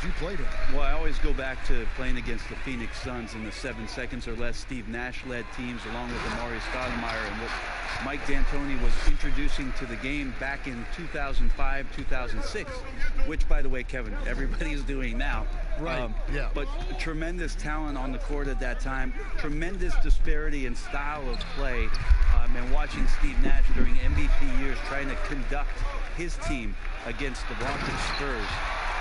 you played in. Well, I always go back to playing against the Phoenix Suns in the 7 seconds or less Steve Nash-led teams, along with Amari Stoudemire, and what Mike D'Antoni was introducing to the game back in 2005, 2006, which, by the way, Kevin, everybody's doing now. Right, yeah. But tremendous talent on the court at that time, tremendous disparity in style of play, and watching Steve Nash during MVP years trying to conduct his team against the vaunted Spurs.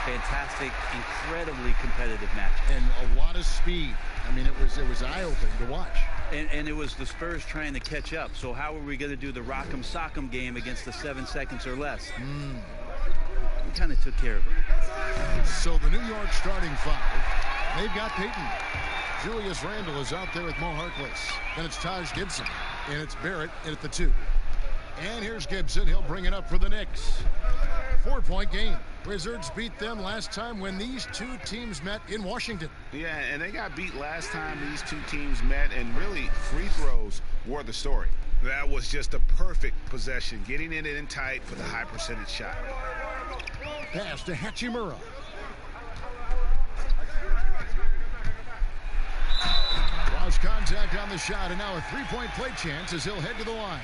Fantastic, incredibly competitive match. And a lot of speed. I mean, it was eye-opening to watch. And it was the Spurs trying to catch up. So how are we going to do the rock'em sock'em game against the 7 seconds or less? We kind of took care of it. So the New York starting five, they've got Payton. Julius Randle is out there with Mo Harkless. Then it's Taj Gibson. And it's Barrett at the 2. And here's Gibson. He'll bring it up for the Knicks. 4-point game. Wizards beat them last time when these two teams met in Washington. Yeah, and they got beat last time these two teams met, and really free throws were the story. That was just a perfect possession, getting it in tight for the high percentage shot. Pass to Hachimura. Lost contact on the shot, and now a three-point play chance as he'll head to the line.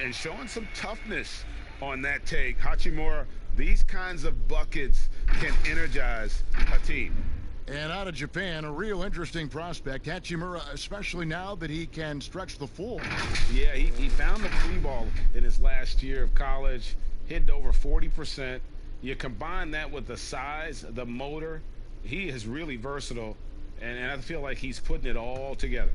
And showing some toughness on that take. Hachimura, these kinds of buckets can energize a team. And out of Japan, a real interesting prospect. Hachimura, especially now that he can stretch the floor. Yeah, he found the free ball in his last year of college, hit over 40%. You combine that with the size, the motor, he is really versatile, and I feel like he's putting it all together.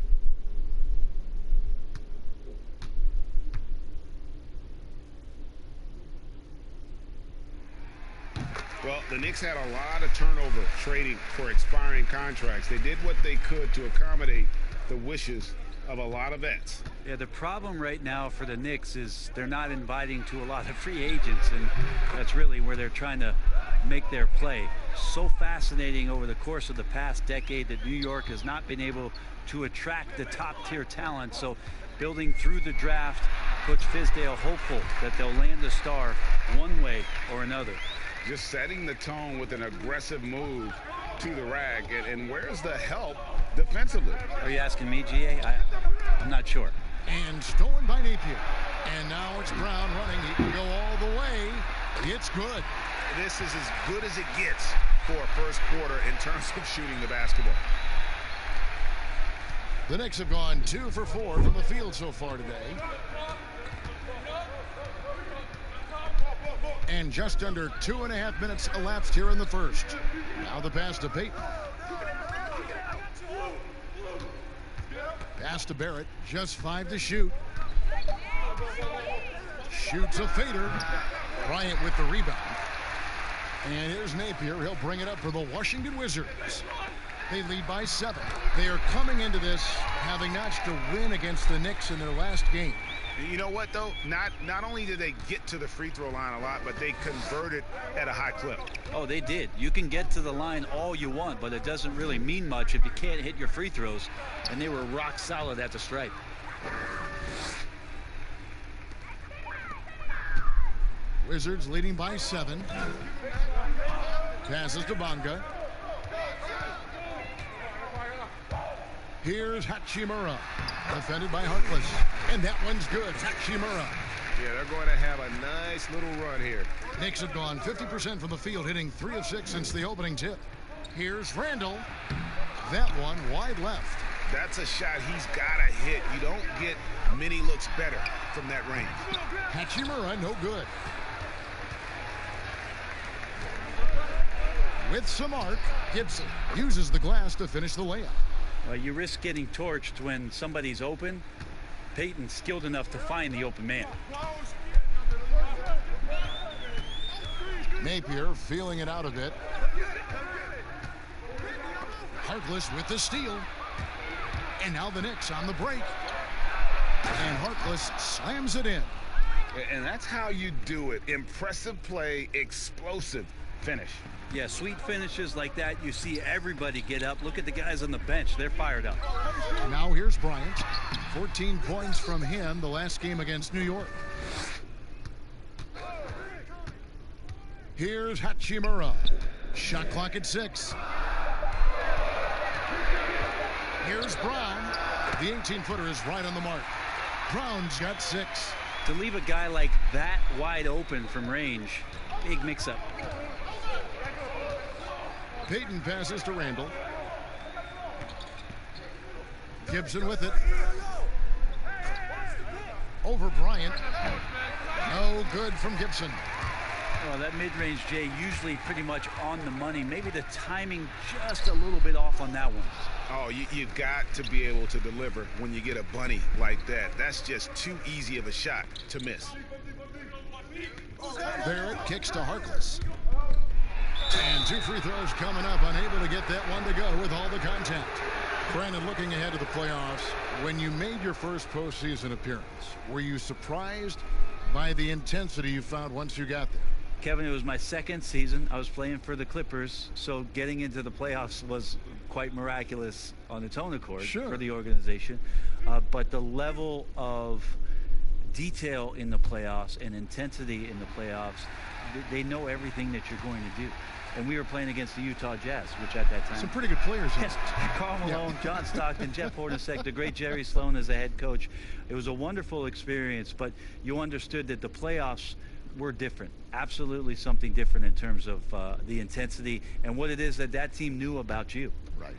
Well, the Knicks had a lot of turnover trading for expiring contracts. They did what they could to accommodate the wishes of a lot of vets. Yeah, the problem right now for the Knicks is they're not inviting to a lot of free agents, and that's really where they're trying to make their play. So fascinating over the course of the past decade that New York has not been able to attract the top-tier talent. So building through the draft puts Fizdale hopeful that they'll land a star one way or another. Just setting the tone with an aggressive move to the rack. And where's the help defensively? Are you asking me, GA? I'm not sure. And stolen by Napier. And now it's Brown running. He can go all the way. It's good. This is as good as it gets for a first quarter in terms of shooting the basketball. The Knicks have gone 2 for 4 from the field so far today. And just under 2.5 minutes elapsed here in the first. Now the pass to Payton. Pass to Barrett. Just 5 to shoot. Shoots a fader. Bryant with the rebound. And here's Napier. He'll bring it up for the Washington Wizards. They lead by 7. They are coming into this having notched a win against the Knicks in their last game. You know what, though? Not only did they get to the free throw line a lot, but they converted at a high clip. Oh, they did. You can get to the line all you want, but it doesn't really mean much if you can't hit your free throws. And they were rock solid at the stripe. Wizards leading by 7. Passes to Bonga. Here's Hachimura. Defended by Harkless. And that one's good. Hachimura. Yeah, they're going to have a nice little run here. Knicks have gone 50% from the field, hitting 3 of 6 since the opening tip. Here's Randle. That one wide left. That's a shot he's got to hit. You don't get many looks better from that range. Hachimura, no good. With some arc, Gibson uses the glass to finish the layup. You risk getting torched when somebody's open. Payton's skilled enough to find the open man. Napier feeling it out a bit. Harkless with the steal. And now the Knicks on the break. And Harkless slams it in. And that's how you do it. Impressive play, explosive finish. Yeah, sweet finishes like that, you see everybody get up. Look at the guys on the bench. They're fired up. Now here's Bryant. 14 points from him the last game against New York. Here's Hachimura. Shot clock at 6. Here's Brown. The 18-footer is right on the mark. Brown's got 6. To leave a guy like that wide open from range, big mix-up. Payton passes to Randall. Gibson with it. Over Bryant. No good from Gibson. Well, that mid-range, Jay, usually pretty much on the money. Maybe the timing just a little bit off on that one. Oh, you got to be able to deliver when you get a bunny like that. That's just too easy of a shot to miss. Barrett kicks to Harkless. And 2 free throws coming up. Unable to get that one to go with all the contact. Brandon, looking ahead to the playoffs, when you made your first postseason appearance, were you surprised by the intensity you found once you got there? Kevin, it was my second season. I was playing for the Clippers, so getting into the playoffs was quite miraculous on its own accord for the organization. But the level of detail in the playoffs and intensity in the playoffs, they know everything that you're going to do. And we were playing against the Utah Jazz, which at that time... Some pretty good players. Yes, Karl Malone, John Stockton, Jeff Hornacek, the great Jerry Sloan as the head coach. It was a wonderful experience, but you understood that the playoffs were different. Absolutely something different in terms of the intensity and what it is that that team knew about you. Right.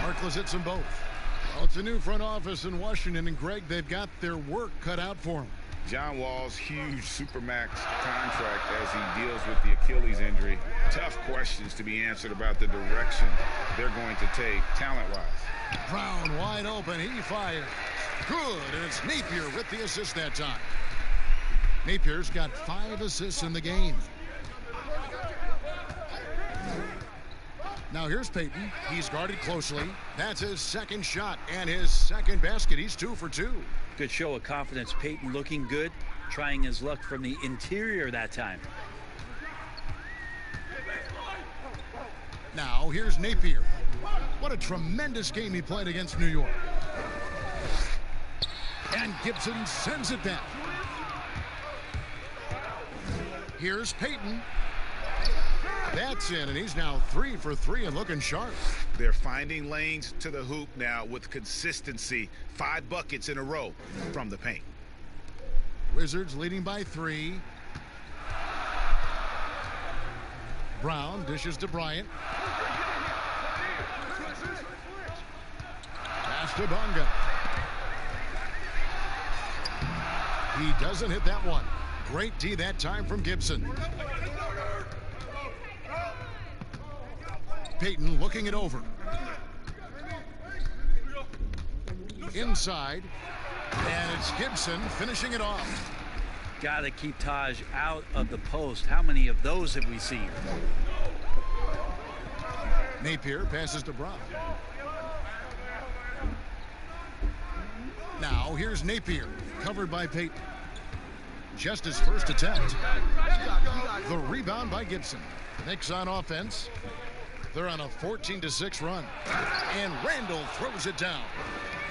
Harkless hits them both. Well, it's a new front office in Washington, and Greg, they've got their work cut out for them. John Wall's huge supermax contract as he deals with the Achilles injury. Tough questions to be answered about the direction they're going to take talent-wise. Brown wide open. He fires. Good. And it's Napier with the assist that time. Napier's got 5 assists in the game. Now here's Payton. He's guarded closely. That's his second shot and his second basket. He's 2 for 2. Good show of confidence. Payton looking good, trying his luck from the interior that time. Now here's Napier. What a tremendous game he played against New York. And Gibson sends it back. Here's Payton. That's in, and he's now 3 for 3 and looking sharp. They're finding lanes to the hoop now with consistency. 5 buckets in a row from the paint. Wizards leading by 3. Brown dishes to Bryant. Pass to Bonga. He doesn't hit that one. Great D that time from Gibson. Payton looking it over. Inside. And it's Gibson finishing it off. Got to keep Taj out of the post. How many of those have we seen? Napier passes to Brown. Now here's Napier, covered by Payton. Just his first attempt. The rebound by Gibson. Knicks on offense. They're on a 14-6 run. And Randall throws it down.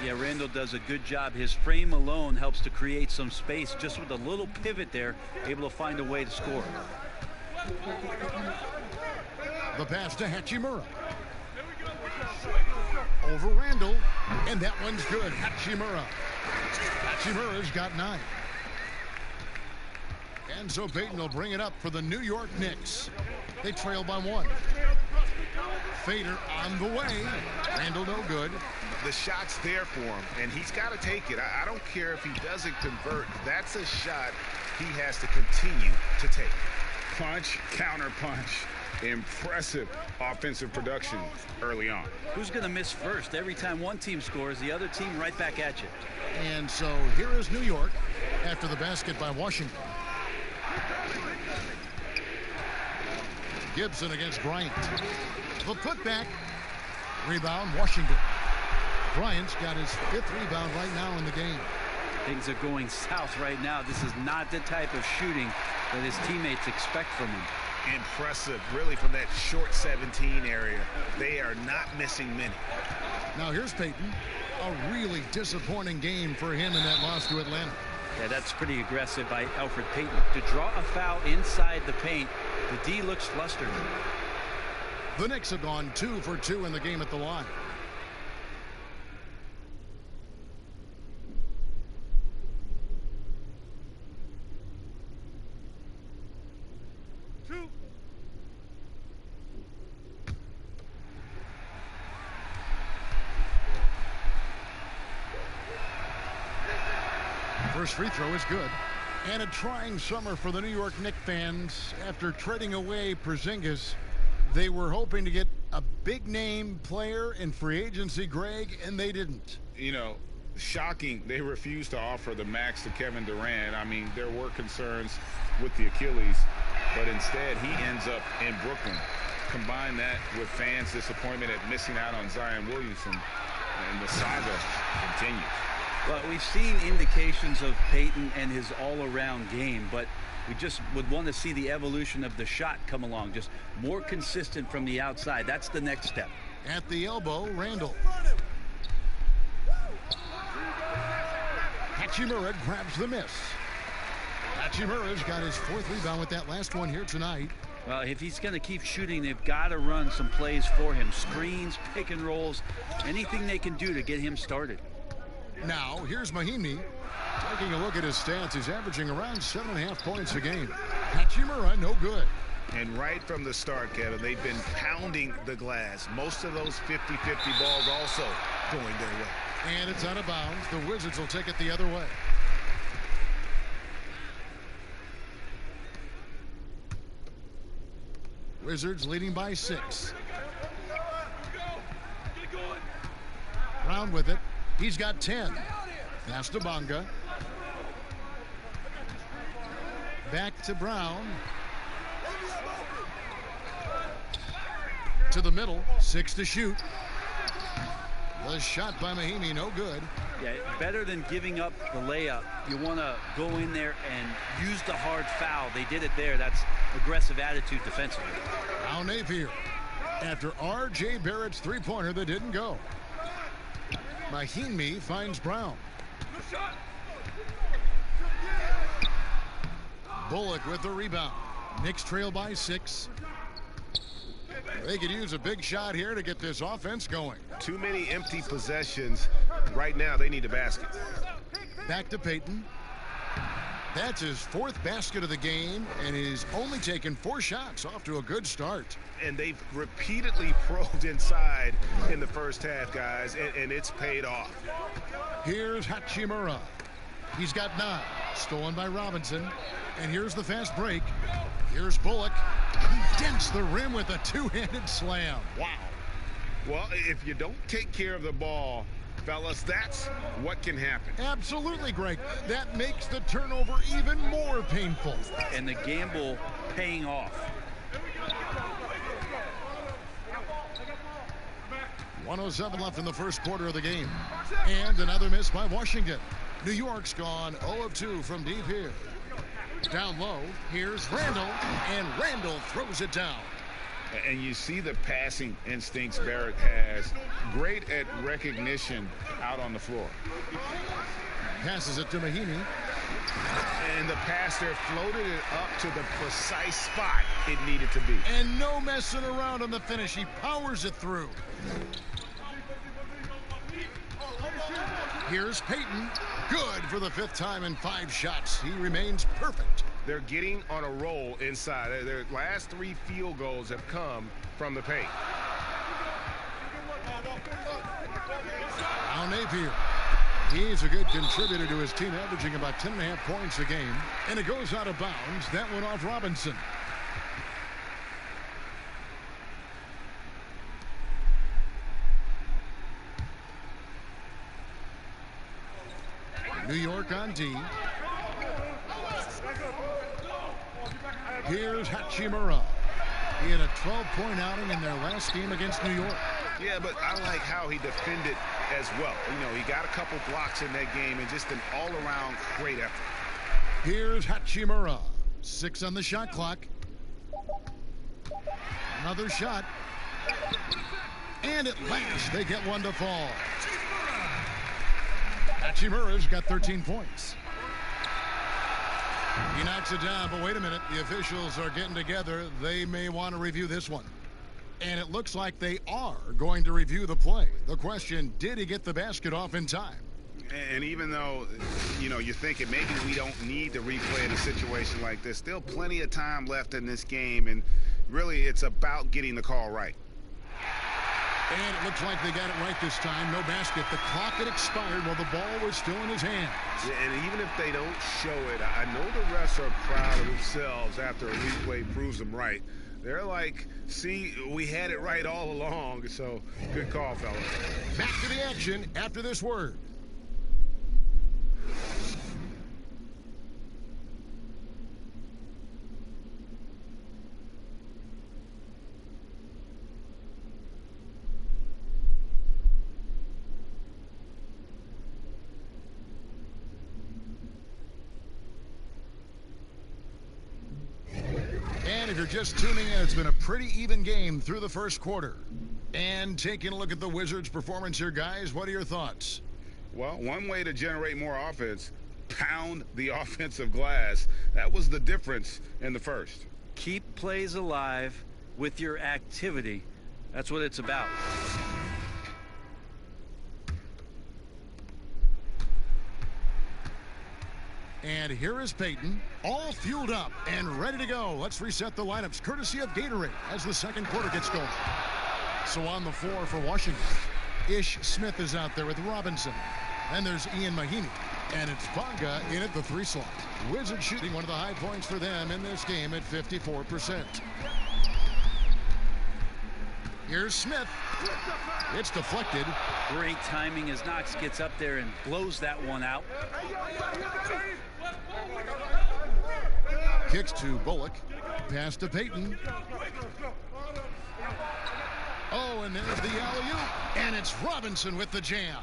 Yeah, Randall does a good job. His frame alone helps to create some space. Just with a little pivot there, able to find a way to score. The pass to Hachimura. Over Randall. And that one's good. Hachimura. Hachimura's got 9. And so Payton will bring it up for the New York Knicks. They trail by 1. Fader on the way. Randall no good. The shot's there for him, and he's got to take it. I don't care if he doesn't convert. That's a shot he has to continue to take. Punch, counter punch. Impressive offensive production early on. Who's going to miss first? Every time one team scores, the other team right back at you. And so here is New York after the basket by Washington. Gibson against Bryant. The putback. Rebound, Washington. Bryant's got his 5th rebound right now in the game. Things are going south right now. This is not the type of shooting that his teammates expect from him. Impressive, really, from that short 17 area. They are not missing many. Now here's Payton. A really disappointing game for him in that loss to Atlanta. Yeah, that's pretty aggressive by Elfrid Payton. To draw a foul inside the paint, the D looks flustered. The Knicks have gone 2 for 2 in the game at the line. First free throw is good. And a trying summer for the New York Knicks fans. After trading away Porzingis, they were hoping to get a big-name player in free agency, Greg, and they didn't. You know, shocking. They refused to offer the max to Kevin Durant. I mean, there were concerns with the Achilles, but instead he ends up in Brooklyn. Combine that with fans' disappointment at missing out on Zion Williamson, and the saga continues. Well, we've seen indications of Payton and his all-around game, but we just would want to see the evolution of the shot come along, just more consistent from the outside. That's the next step. At the elbow, Randall. Hachimura grabs the miss. Hachimura's got his 4th rebound with that last one here tonight. Well, if he's going to keep shooting, they've got to run some plays for him. Screens, pick and rolls, anything they can do to get him started. Now, here's Mahimi. Taking a look at his stats, he's averaging around 7.5 points a game. Hachimura, no good. And right from the start, Kevin, they've been pounding the glass. Most of those 50-50 balls also going their way. And it's out of bounds. The Wizards will take it the other way. Wizards leading by 6. Brown with it. He's got 10. Pass to Bonga. Back to Brown. To the middle. 6 to shoot. The shot by Mahimi, no good. Yeah, better than giving up the layup. You want to go in there and use the hard foul. They did it there. That's aggressive attitude defensively. Now Napier. After R.J. Barrett's three-pointer that didn't go. Mahimi finds Brown. Bullock with the rebound. Knicks trail by 6. They could use a big shot here to get this offense going. Too many empty possessions. Right now, they need a basket. Back to Payton. That's his 4th basket of the game, and he's only taken 4 shots. Off to a good start. And they've repeatedly probed inside in the first half, guys, and it's paid off. Here's Hachimura. He's got 9. Stolen by Robinson. And here's the fast break. Here's Bullock. He dents the rim with a 2-handed slam. Wow. Well, if you don't take care of the ball, fellas, that's what can happen. Absolutely, Greg. That makes the turnover even more painful. And the gamble paying off. 1:07 left in the first quarter of the game. And another miss by Washington. New York's gone 0 of 2 from deep here. Down low, here's Randall, and Randall throws it down. And you see the passing instincts Barrett has. Great at recognition out on the floor. Passes it to Mahimi. And the pass there floated it up to the precise spot it needed to be. And no messing around on the finish. He powers it through. Here's Payton. Good for the 5th time in 5 shots. He remains perfect. They're getting on a roll inside. Their last 3 field goals have come from the paint. Now Napier. He's a good contributor to his team, averaging about 10.5 points a game. And it goes out of bounds. That went off Robinson. New York on D. Here's Hachimura. He had a 12-point outing in their last game against New York. Yeah, but I like how he defended as well. You know, he got a couple blocks in that game and just an all-around great effort. Here's Hachimura. 6 on the shot clock. Another shot. And at last, they get one to fall. Hachimura's got 13 points. He knocks it down, but wait a minute. The officials are getting together. They may want to review this one. And it looks like they are going to review the play. The question, did he get the basket off in time? And even though, you're thinking maybe we don't need to replay in a situation like this, still plenty of time left in this game, and really it's about getting the call right. And it looks like they got it right this time. No basket. The clock had expired while the ball was still in his hands. Yeah, and even if they don't show it, I know the refs are proud of themselves after a replay proves them right. They're like, see, we had it right all along. So good call, fellas. Back to the action after this word. And if you're just tuning in, it's been a pretty even game through the first quarter. And taking a look at the Wizards' performance here, guys, what are your thoughts? Well, one way to generate more offense, pound the offensive glass. That was the difference in the first. Keep plays alive with your activity. That's what it's about. And here is Payton, all fueled up and ready to go. Let's reset the lineups, courtesy of Gatorade, as the second quarter gets going. So on the floor for Washington, Ish Smith is out there with Robinson. Then there's Ian Mahinmi, and it's Bonga in at the 3 slot. Wizards shooting one of the high points for them in this game at 54%. Here's Smith. It's deflected. Great timing as Knox gets up there and blows that one out. Kicks to Bullock. Pass to Payton. Oh, and there's the alley-oop. And it's Robinson with the jam.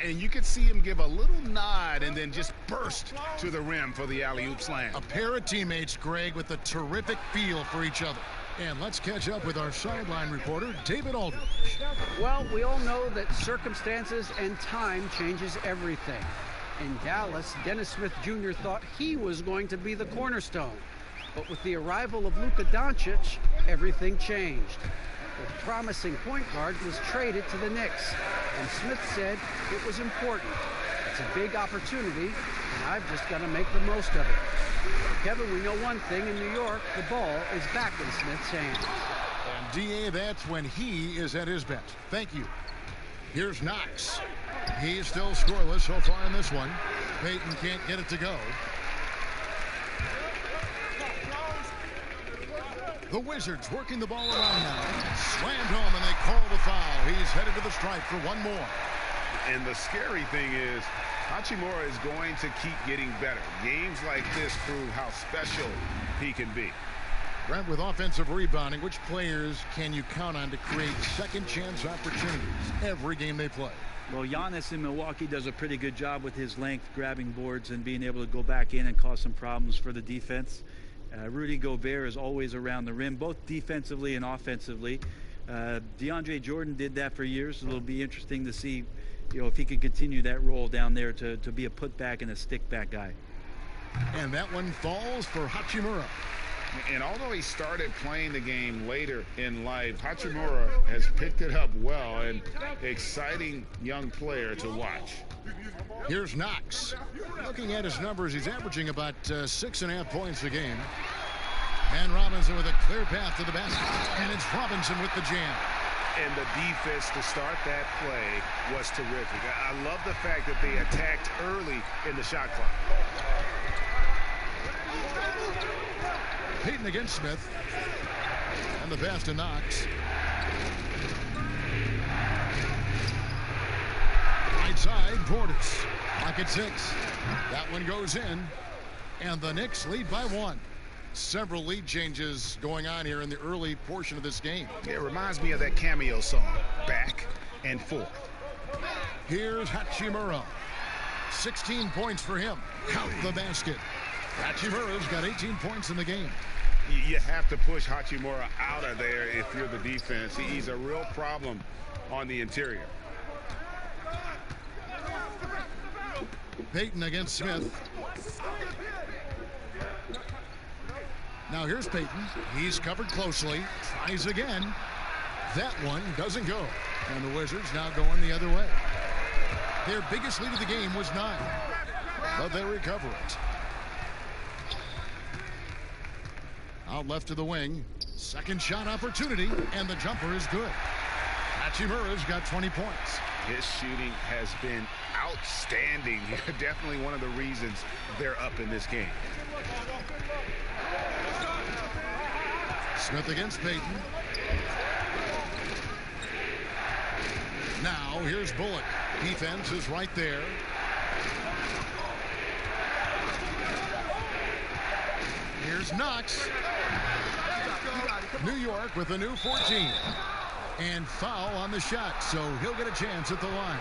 And you could see him give a little nod and then just burst to the rim for the alley-oop slam. A pair of teammates, Greg, with a terrific feel for each other. And let's catch up with our sideline reporter, David Aldridge. Well, we all know that circumstances and time changes everything. In Dallas, Dennis Smith Jr. thought he was going to be the cornerstone. But with the arrival of Luka Doncic, everything changed. The promising point guard was traded to the Knicks, and Smith said it was important. It's a big opportunity, and I've just got to make the most of it. Kevin, we know one thing in New York, the ball is back in Smith's hands. And D.A., that's when he is at his best. Thank you. Here's Knox. He's still scoreless so far in this one. Payton can't get it to go. The Wizards working the ball around now. Slammed home, and they call the foul. He's headed to the stripe for one more. And the scary thing is, Hachimura is going to keep getting better. Games like this prove how special he can be. Brent, with offensive rebounding, which players can you count on to create second chance opportunities every game they play? Well, Giannis in Milwaukee does a pretty good job with his length, grabbing boards and being able to go back in and cause some problems for the defense. Rudy Gobert is always around the rim, both defensively and offensively. DeAndre Jordan did that for years. It'll be interesting to see, if he can continue that role down there to be a putback and a stick-back guy. And that one falls for Hachimura. And although he started playing the game later in life, Hachimura has picked it up well, and exciting young player to watch. Here's Knox. Looking at his numbers, he's averaging about 6.5 points a game. And Robinson with a clear path to the basket. And it's Robinson with the jam. And the defense to start that play was terrific. I love the fact that they attacked early in the shot clock. Payton against Smith. And the pass to Knox. Right side, Portis. Clock at 6. That one goes in. And the Knicks lead by 1. Several lead changes going on here in the early portion of this game. It reminds me of that cameo song, Back and Forth. Here's Hachimura. 16 points for him. Count the basket. Hachimura's got 18 points in the game. You have to push Hachimura out of there if you're the defense. He's a real problem on the interior. Payton against Smith. Now here's Payton. He's covered closely. Tries again. That one doesn't go. And the Wizards now going the other way. Their biggest lead of the game was 9. But they recover it. Out left to the wing. Second shot opportunity. And the jumper is good. Hachimura's got 20 points. His shooting has been outstanding. Definitely one of the reasons they're up in this game. Smith against Payton. Now here's Bullock. Defense is right there. Here's Knox. New York with a new 14. And foul on the shot, so he'll get a chance at the line.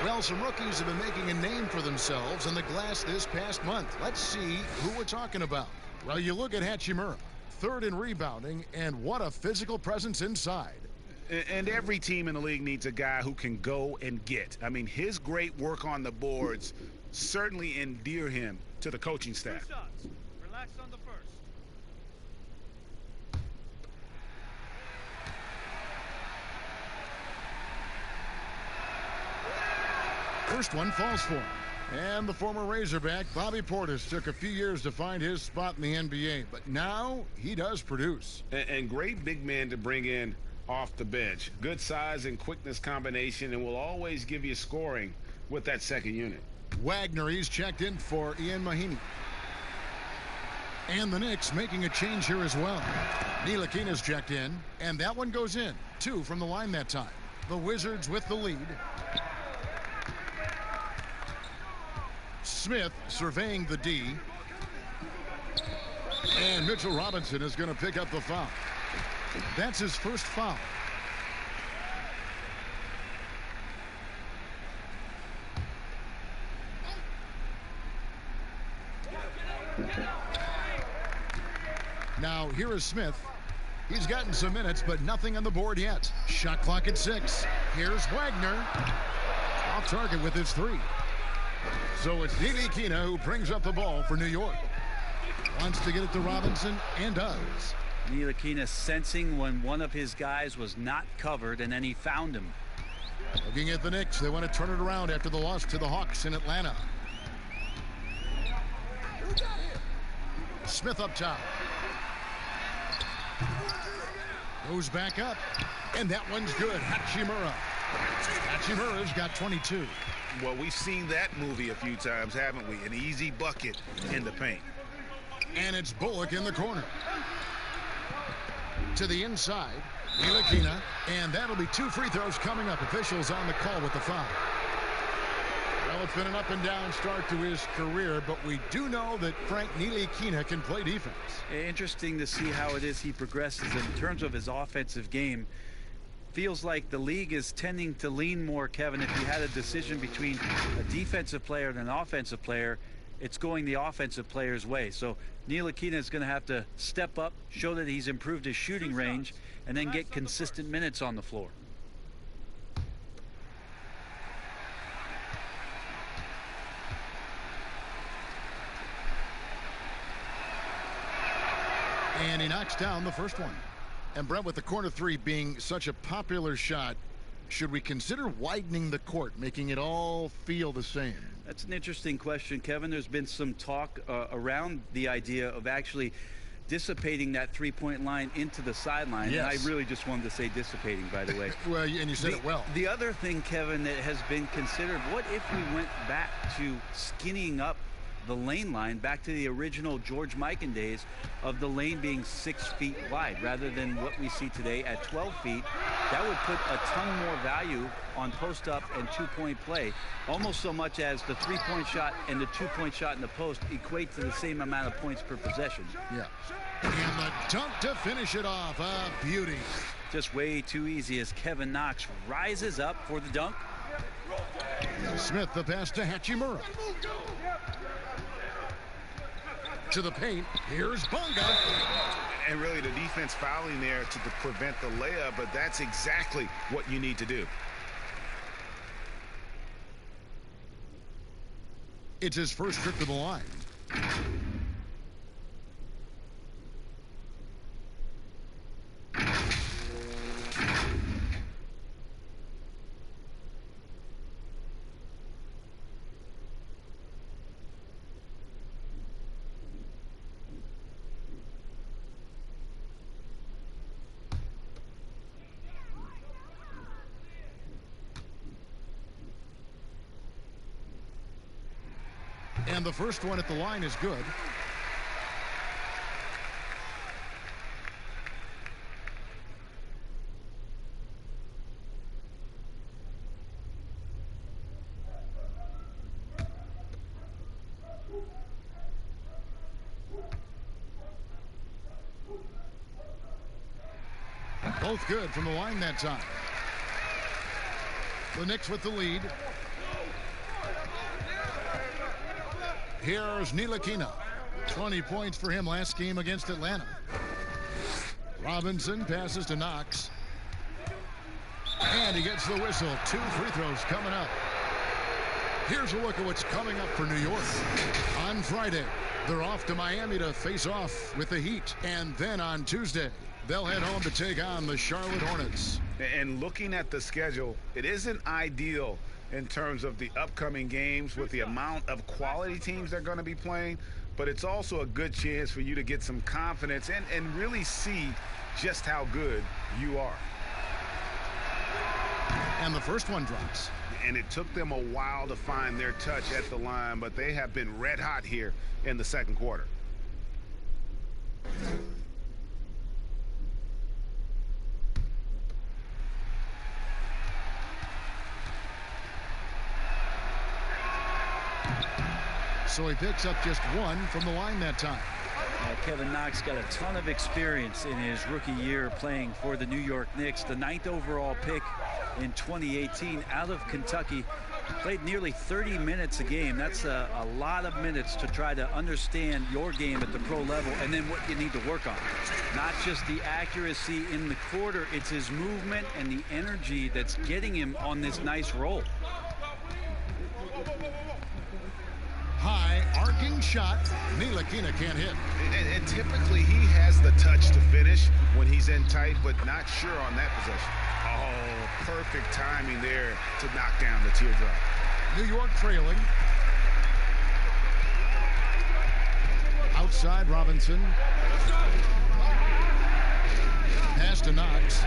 Well, some rookies have been making a name for themselves in the glass this past month. Let's see who we're talking about. Well, you look at Hachimura, 3rd in rebounding, and what a physical presence inside. And every team in the league needs a guy who can go and get. I mean, his great work on the boards certainly endear him to the coaching staff. 2 shots. Relax on the first. First one falls for him. And the former Razorback, Bobby Portis, took a few years to find his spot in the NBA. But now he does produce. And great big man to bring in off the bench. Good size and quickness combination, and will always give you scoring with that second unit. Wagner, he's checked in for Ian Mahinmi. And the Knicks making a change here as well. Ntilikina's checked in, and that one goes in. 2 from the line that time. The Wizards with the lead. Smith surveying the D. And Mitchell Robinson is going to pick up the foul. That's his first foul. Now here is Smith. He's gotten some minutes, but nothing on the board yet. Shot clock at 6. Here's Wagner. Off target with his 3. So it's Ntilikina who brings up the ball for New York. Wants to get it to Robinson and does. Ntilikina sensing when one of his guys was not covered, and then he found him. Looking at the Knicks, they want to turn it around after the loss to the Hawks in Atlanta. Smith up top. Goes back up. And that one's good. Hachimura. Hachimura's got 22. Well, we've seen that movie a few times, haven't we? An easy bucket in the paint. And it's Bullock in the corner. To the inside. Ntilikina. And that'll be 2 free throws coming up. Officials on the call with the foul. Well, it's been an up and down start to his career, but we do know that Frank Ntilikina can play defense. Interesting to see how it is he progresses in terms of his offensive game. Feels like the league is tending to lean more, Kevin. If you had a decision between a defensive player and an offensive player, it's going the offensive player's way. So Ntilikina is going to have to step up, show that he's improved his shooting range, and then get consistent minutes on the floor. And he knocks down the first one. And Brent, with the corner 3 being such a popular shot, should we consider widening the court, making it all feel the same? That's an interesting question, Kevin. There's been some talk around the idea of actually dissipating that three-point line into the sideline. Yes. And I really just wanted to say dissipating, by the way. Well, and you said it well. The other thing, Kevin, that has been considered, what if we went back to skinnying up the lane line, back to the original George Mikan days of the lane being 6 feet wide rather than what we see today at 12 feet. That would put a ton more value on post-up and two-point play, almost so much as the three-point shot and the two-point shot in the post equate to the same amount of points per possession. Yeah. And the dunk to finish it off. A beauty. Just way too easy as Kevin Knox rises up for the dunk. Smith, the pass to Hachimura. To the paint. Here's Bonga. And really the defense fouling there to prevent the layup, but that's exactly what you need to do. It's his first trip to the line. And the first one at the line is good. Both good from the line that time. The Knicks with the lead. Here's Ntilikina. 20 points for him last game against Atlanta. Robinson passes to Knox. And he gets the whistle. 2 free throws coming up. Here's a look at what's coming up for New York. On Friday, they're off to Miami to face off with the Heat. And then on Tuesday, they'll head home to take on the Charlotte Hornets. And looking at the schedule, it isn't ideal in terms of the upcoming games with the amount of quality teams they're going to be playing, but it's also a good chance for you to get some confidence and really see just how good you are. And the first one drops. And it took them a while to find their touch at the line, but they have been red hot here in the second quarter. So he picks up just 1 from the line that time. Kevin Knox got a ton of experience in his rookie year playing for the New York Knicks. The 9th overall pick in 2018 out of Kentucky. Played nearly 30 minutes a game. That's a lot of minutes to try to understand your game at the pro level and then what you need to work on. Not just the accuracy in the quarter, it's his movement and the energy that's getting him on this nice roll. High arcing shot. Ntilikina can't hit. And typically he has the touch to finish when he's in tight, but not sure on that possession. Oh, perfect timing there to knock down the teardrop. New York trailing. Outside Robinson. Pass to Knox.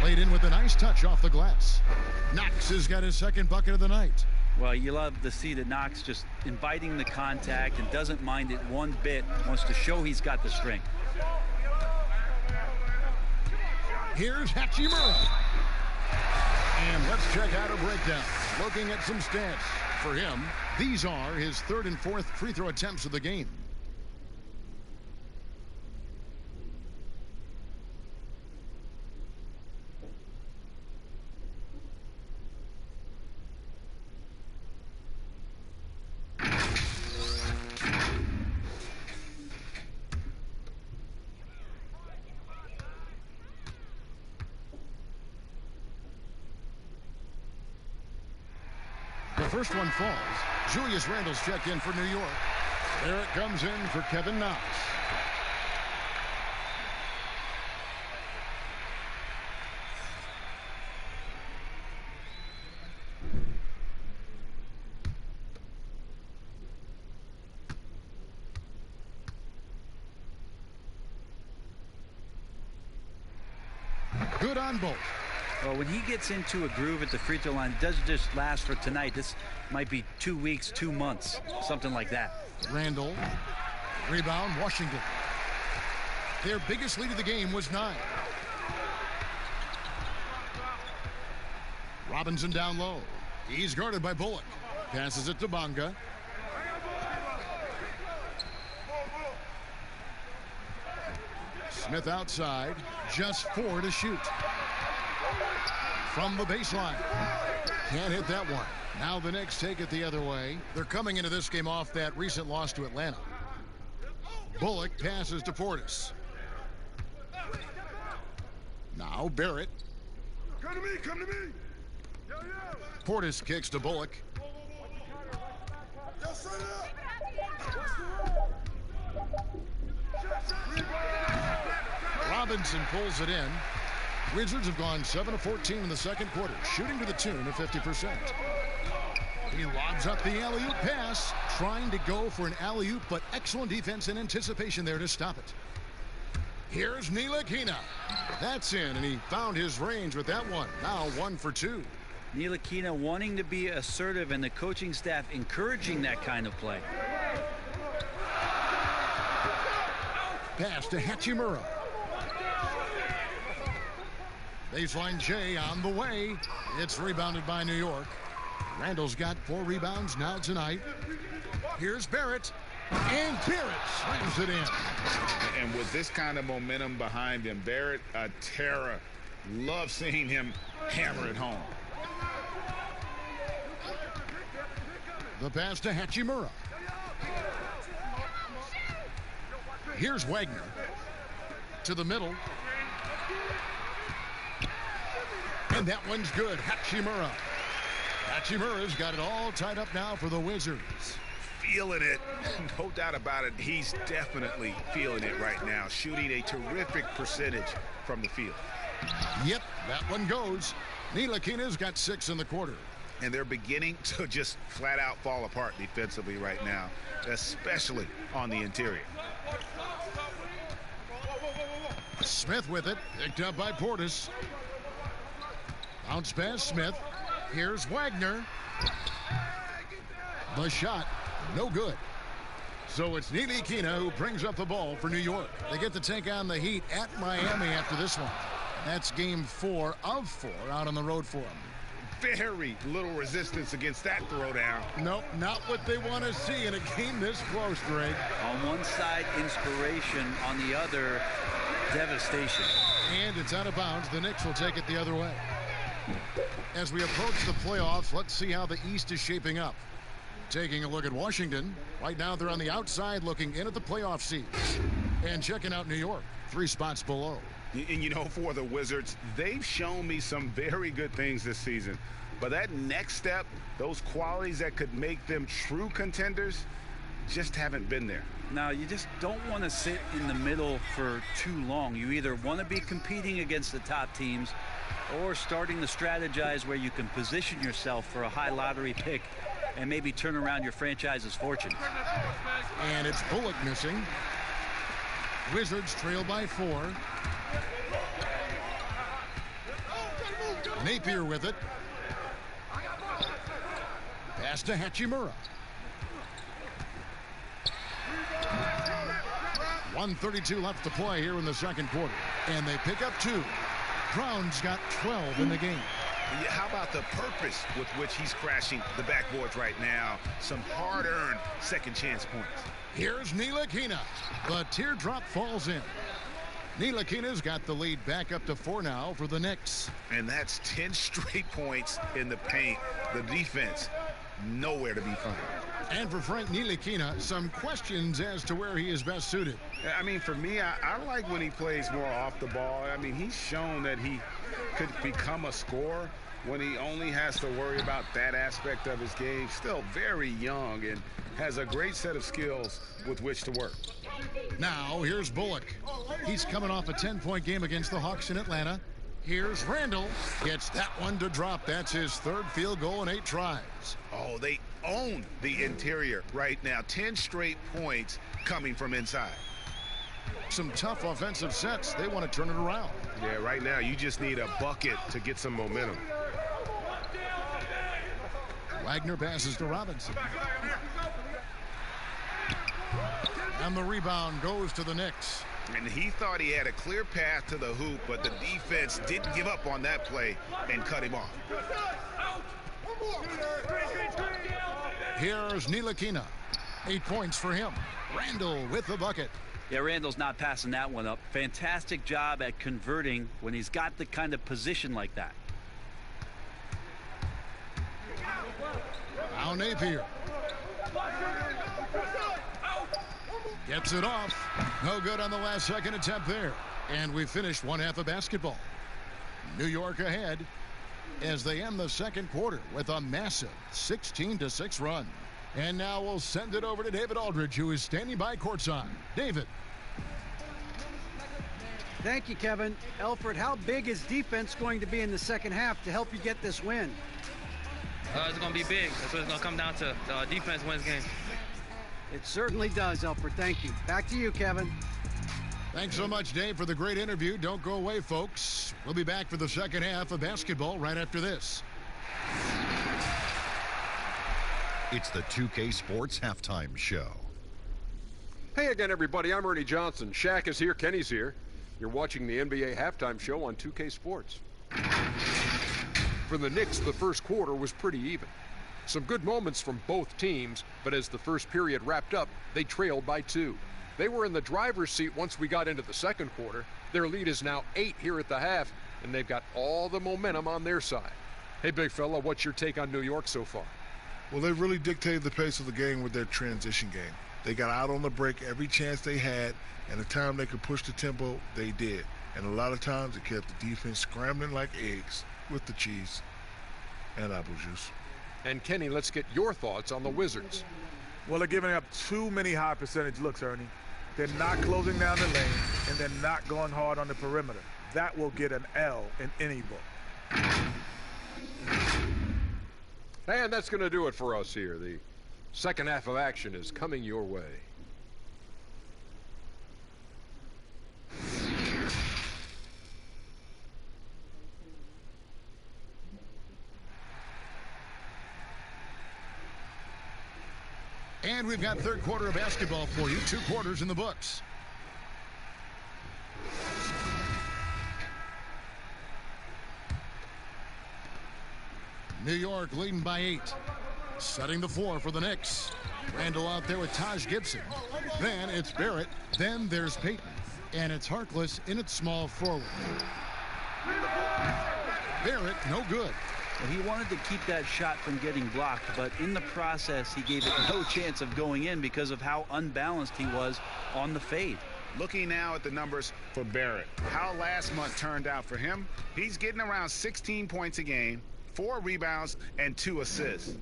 Laid in with a nice touch off the glass. Knox has got his second bucket of the night. Well, you love to see that Knox just inviting the contact and doesn't mind it one bit. Wants to show he's got the strength. Here's Hachimura. And let's check out a breakdown. Looking at some stats for him. These are his 3rd and 4th free throw attempts of the game. The first one falls. Julius Randle's checked in for New York. There it comes in for Kevin Knox. Good on both. Well, when he gets into a groove at the free throw line, it doesn't just last for tonight. This might be 2 weeks, 2 months, something like that. Randle. Rebound, Washington. Their biggest lead of the game was 9. Robinson down low. He's guarded by Bullock. Passes it to Bonga. Smith outside. Just 4 to shoot. From the baseline. Can't hit that one. Now the Knicks take it the other way. They're coming into this game off that recent loss to Atlanta. Bullock passes to Portis. Now Barrett. Come to me, come to me. Yo, yo. Portis kicks to Bullock. Yo, set it up. Robinson pulls it in. Wizards have gone 7 of 14 in the second quarter, shooting to the tune of 50%. He lobs up the alley-oop pass, trying to go for an alley-oop, but excellent defense and anticipation there to stop it. Here's Ntilikina. That's in, and he found his range with that one. Now 1 for 2. Ntilikina wanting to be assertive and the coaching staff encouraging that kind of play. Pass to Hachimura. Baseline J on the way. It's rebounded by New York. Randall's got 4 rebounds now tonight. Here's Barrett. And Barrett slams it in. And with this kind of momentum behind him, Barrett, a terror. Love seeing him hammer it home. The pass to Hachimura. Here's Wagner. To the middle. And that one's good. Hachimura. Hachimura's got it all tied up now for the Wizards. Feeling it. No doubt about it. He's definitely feeling it right now. Shooting a terrific percentage from the field. Yep, that one goes. Ntilikina's got 6 in the quarter. And they're beginning to just flat out fall apart defensively right now, especially on the interior. Smith with it, picked up by Portis. Bounce pass Smith. Here's Wagner. The shot, no good. So it's Ntilikina who brings up the ball for New York. They get to take on the Heat at Miami after this one. That's game 4 of 4 out on the road for them. Very little resistance against that throwdown. Nope, not what they want to see in a game this close, Greg. On one side, inspiration. On the other, devastation. And it's out of bounds. The Knicks will take it the other way. As we approach the playoffs, let's see how the East is shaping up. Taking a look at Washington. Right now, they're on the outside looking in at the playoff seats. And checking out New York, 3 spots below. And you know, for the Wizards, they've shown me some very good things this season. But that next step, those qualities that could make them true contenders, just haven't been there. Now, you just don't want to sit in the middle for too long. You either want to be competing against the top teams or starting to strategize where you can position yourself for a high lottery pick and maybe turn around your franchise's fortune. And it's Bullock missing. Wizards trail by 4. Napier with it. Pass to Hachimura. 1:32 left to play here in the second quarter. And they pick up 2. Brown's got 12 in the game. How about the purpose with which he's crashing the backboards right now? Some hard-earned second chance points. Here's Ntilikina. The teardrop falls in. Ntilikina's got the lead back up to 4 now for the Knicks. And that's 10 straight points in the paint. The defense, nowhere to be found. And for Frank Ntilikina, some questions as to where he is best suited. I mean, for me, I like when he plays more off the ball. I mean, he's shown that he could become a scorer when he only has to worry about that aspect of his game. Still very young and has a great set of skills with which to work. Now, here's Bullock. He's coming off a 10-point game against the Hawks in Atlanta. Here's Randall. Gets that one to drop. That's his 3rd field goal in 8 tries. Oh, they own the interior right now. 10 straight points coming from inside. Some tough offensive sets. They want to turn it around. Yeah, right now you just need a bucket to get some momentum. Wagner passes to Robinson. And the rebound goes to the Knicks. And he thought he had a clear path to the hoop, but the defense didn't give up on that play and cut him off. Here's Ntilikina. 8 points for him. Randall with the bucket. Yeah, Randall's not passing that one up. Fantastic job at converting when he's got the kind of position like that. Now Napier. Gets it off. No good on the last second attempt there. And we finished 1 half of basketball. New York ahead as they end the second quarter with a massive 16-6 run. And now we'll send it over to David Aldridge, who is standing by courtside. David. Thank you, Kevin. Alfred, how big is defense going to be in the second half to help you get this win? It's going to be big. That's what it's going to come down to. Defense wins games. It certainly does, Alfred. Thank you. Back to you, Kevin. Thanks so much, Dave, for the great interview. Don't go away, folks. We'll be back for the second half of basketball right after this. It's the 2K Sports Halftime Show. Hey again, everybody. I'm Ernie Johnson. Shaq is here. Kenny's here. You're watching the NBA Halftime Show on 2K Sports. For the Knicks, the first quarter was pretty even. Some good moments from both teams, but as the first period wrapped up, they trailed by 2. They were in the driver's seat once we got into the second quarter. Their lead is now 8 here at the half, and they've got all the momentum on their side. Hey, big fella, what's your take on New York so far? Well, they really dictated the pace of the game with their transition game. They got out on the break every chance they had, and the time they could push the tempo, they did. And a lot of times it kept the defense scrambling like eggs with the cheese and apple juice. And Kenny, let's get your thoughts on the Wizards. Well, they're giving up too many high percentage looks, Ernie. They're not closing down the lane, and they're not going hard on the perimeter. That will get an L in any book. And that's going to do it for us here. The second half of action is coming your way. And we've got third quarter of basketball for you. 2 quarters in the books. New York leading by 8. Setting the floor for the Knicks. Randall out there with Taj Gibson. Then it's Barrett. Then there's Payton. And it's Harkless in its small forward. Barrett, no good. Well, he wanted to keep that shot from getting blocked, but in the process, he gave it no chance of going in because of how unbalanced he was on the fade. Looking now at the numbers for Barrett, how last month turned out for him, he's getting around 16 points a game, 4 rebounds, and 2 assists.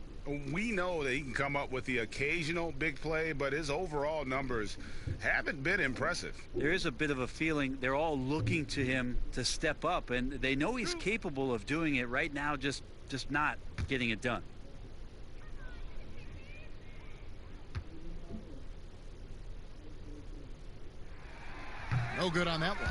We know that he can come up with the occasional big play, but his overall numbers haven't been impressive. There is a bit of a feeling they're all looking to him to step up, and they know he's capable of doing it right now, just not getting it done. No good on that one.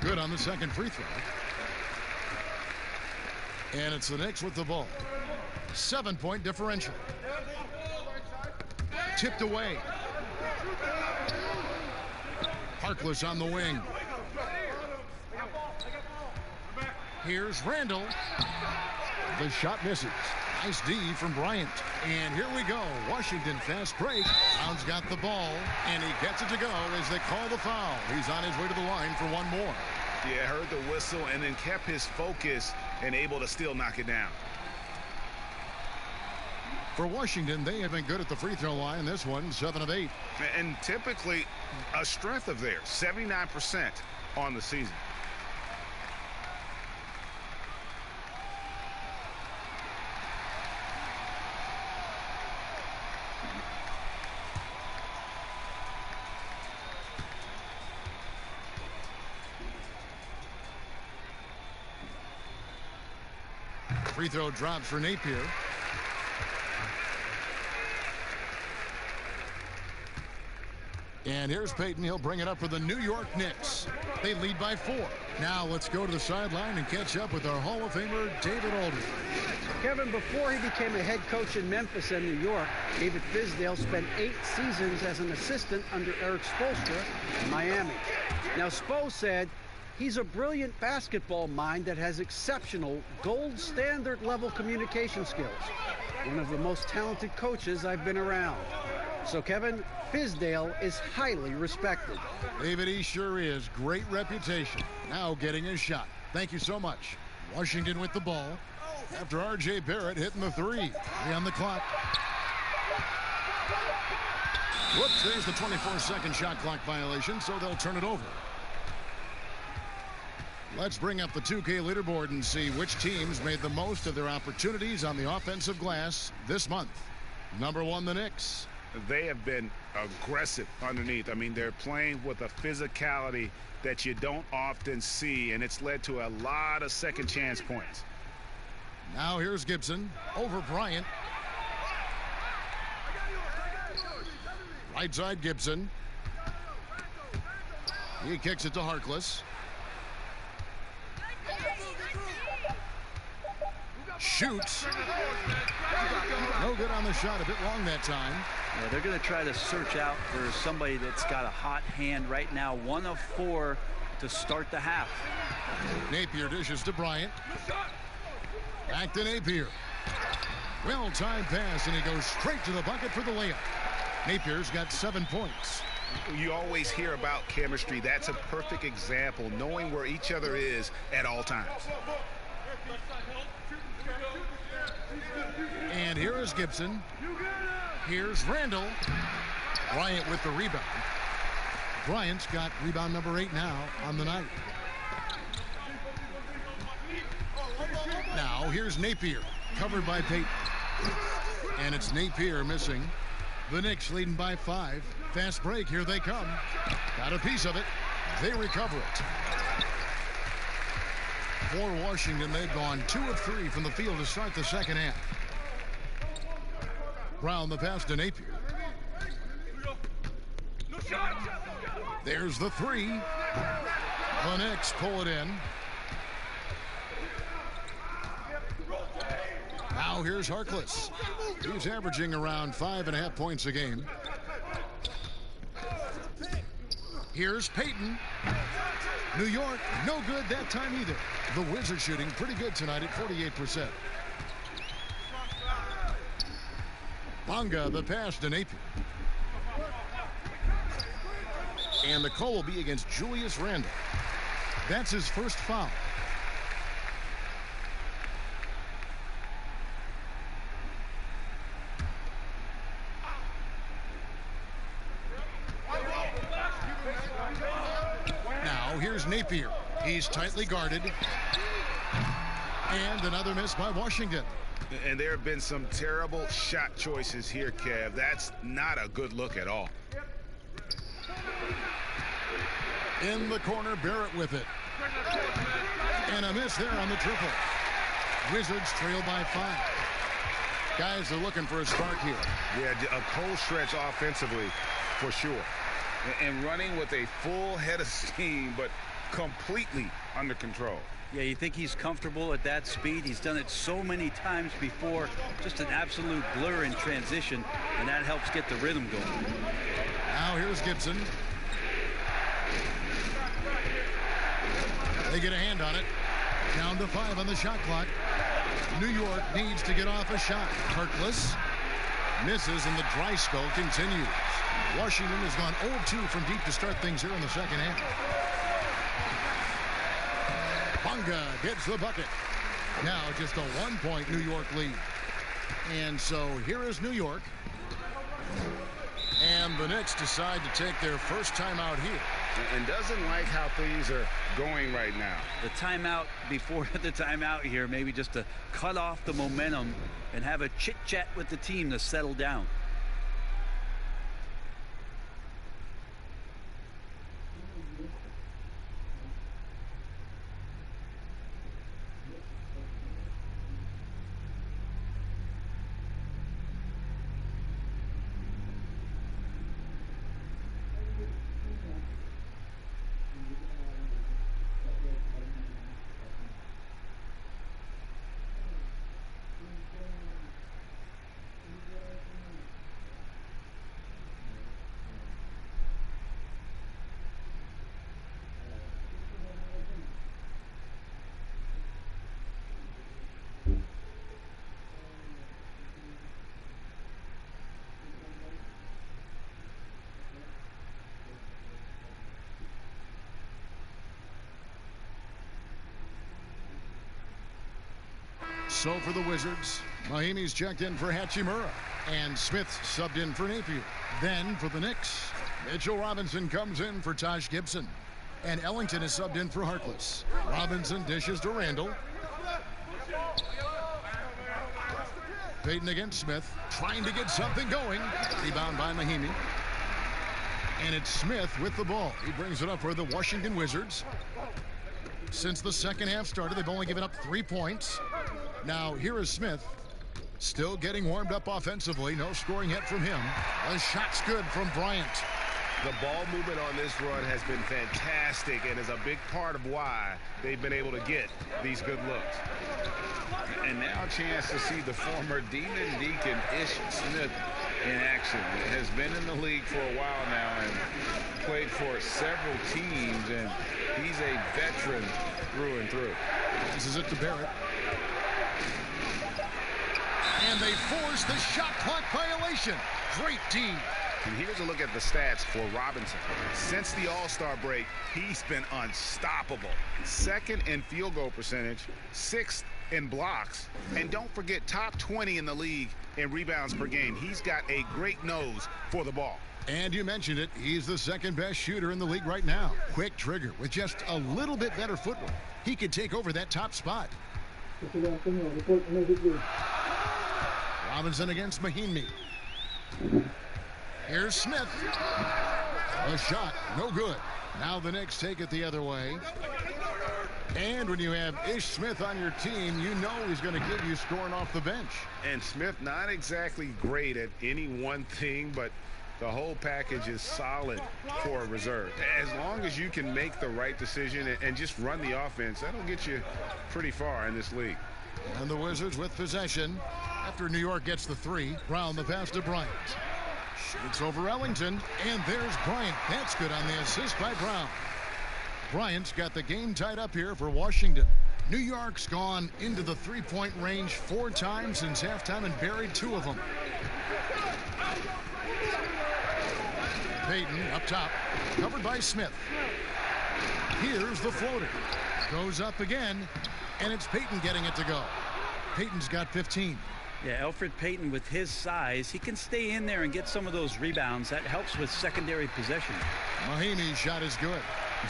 Good on the second free throw. And it's the Knicks with the ball. 7-point differential. Tipped away. Harkless on the wing. Here's Randall. The shot misses. Nice D from Bryant. And here we go. Washington fast break. Brown's got the ball, and he gets it to go as they call the foul. He's on his way to the line for one more. Yeah, heard the whistle and then kept his focus and able to still knock it down. For Washington, they have been good at the free throw line. This one, 7 of 8. And typically a strength of theirs, 79% on the season. Free throw drops for Napier. And here's Payton. He'll bring it up for the New York Knicks. They lead by 4. Now let's go to the sideline and catch up with our Hall of Famer, David Aldridge. Kevin, before he became a head coach in Memphis and New York, David Fizdale spent 8 seasons as an assistant under Eric Spoelstra in Miami. Now, Spo said he's a brilliant basketball mind that has exceptional gold standard level communication skills. One of the most talented coaches I've been around. So, Kevin, Fizdale is highly respected. David, he sure is. Great reputation. Now getting his shot. Thank you so much. Washington with the ball after R.J. Barrett hitting the 3. 3 on the clock. Whoops, there's the 24-second shot clock violation, so they'll turn it over. Let's bring up the 2K leaderboard and see which teams made the most of their opportunities on the offensive glass this month. Number 1, the Knicks. they have been aggressive underneath. I mean, they're playing with a physicality that you don't often see, and it's led to a lot of second chance points. Now here's Gibson over Bryant. Right side Gibson. He kicks it to Harkless. Shoots. No good on the shot. A bit long that time. Yeah, they're going to try to search out for somebody that's got a hot hand right now. 1 of 4 to start the half. Napier dishes to Bryant. Back to Napier. Well-timed pass, and he goes straight to the bucket for the layup. Napier's got 7 points. You always hear about chemistry. That's a perfect example, knowing where each other is at all times. And here is Gibson. Here's Randall. Bryant with the rebound. Bryant's got rebound number 8 now on the night. Now here's Napier, covered by Payton. And it's Napier missing. The Knicks leading by 5. Fast break, here they come. Got a piece of it. They recover it. For Washington, they've gone 2 of 3 from the field to start the second half. Brown the pass to Napier. There's the 3. The Knicks pull it in. Now here's Harkless. He's averaging around 5.5 points a game. Here's Payton. New York, no good that time either. The Wizards shooting pretty good tonight at 48%. Bonga the pass to Napier. And the call will be against Julius Randle. That's his first foul. Now here's Napier. He's tightly guarded. And another miss by Washington. And there have been some terrible shot choices here, Kev. That's not a good look at all. In the corner, Barrett with it. And a miss there on the triple. Wizards trail by 5. Guys are looking for a spark here. Yeah, a cold stretch offensively for sure. And running with a full head of steam, but completely under control. Yeah, you think he's comfortable at that speed. He's done it so many times before. Just an absolute blur in transition, and that helps get the rhythm going. Now here's Gibson. They get a hand on it. Down to 5 on the shot clock. New York needs to get off a shot. Harkless misses, and the dry spell continues. Washington has gone 0-2 from deep to start things here in the second half. Bonga gets the bucket. Now just a 1-point New York lead. And so here is New York. And the Knicks decide to take their first timeout here. And doesn't like how things are going right now. The timeout before the timeout here, maybe just to cut off the momentum and have a chit-chat with the team to settle down. So for the Wizards, Mahimi's checked in for Hachimura, and Smith subbed in for Napier. Then for the Knicks, Mitchell Robinson comes in for Taj Gibson, and Ellington is subbed in for Harkless. Robinson dishes to Randall. Payton against Smith, trying to get something going. Rebound by Mahimi. And it's Smith with the ball. He brings it up for the Washington Wizards. Since the second half started, they've only given up 3 points. Now, here is Smith. Still getting warmed up offensively. No scoring yet from him. The shot's good from Bryant. The ball movement on this run has been fantastic and is a big part of why they've been able to get these good looks. And now a chance to see the former Demon Deacon Ish Smith in action. Has been in the league for a while now and played for several teams, and he's a veteran through and through. This is it to Barrett. And they force the shot clock violation. Great D. And here's a look at the stats for Robinson. Since the All-Star break, he's been unstoppable. Second in field goal percentage, sixth in blocks, and don't forget top 20 in the league in rebounds per game. He's got a great nose for the ball. And you mentioned it, he's the second best shooter in the league right now. Quick trigger with just a little bit better footwork. He could take over that top spot. Robinson against Mahimi. Here's Smith. A shot, no good. Now the Knicks take it the other way. And when you have Ish Smith on your team, you know he's going to give you scoring off the bench. And Smith not exactly great at any one thing, but the whole package is solid for a reserve. As long as you can make the right decision and just run the offense, that'll get you pretty far in this league. And the Wizards with possession after New York gets the three. Brown the pass to Bryant. Shoots over Ellington, and there's Bryant. That's good on the assist by Brown. Bryant's got the game tied up here for Washington. New York's gone into the three-point range 4 times since halftime and buried 2 of them. Payton up top, covered by Smith. Here's the floater. Goes up again, and it's Payton getting it to go. Payton's got 15. Yeah, Elfrid Payton with his size, he can stay in there and get some of those rebounds. That helps with secondary possession. Mahimi's shot is good.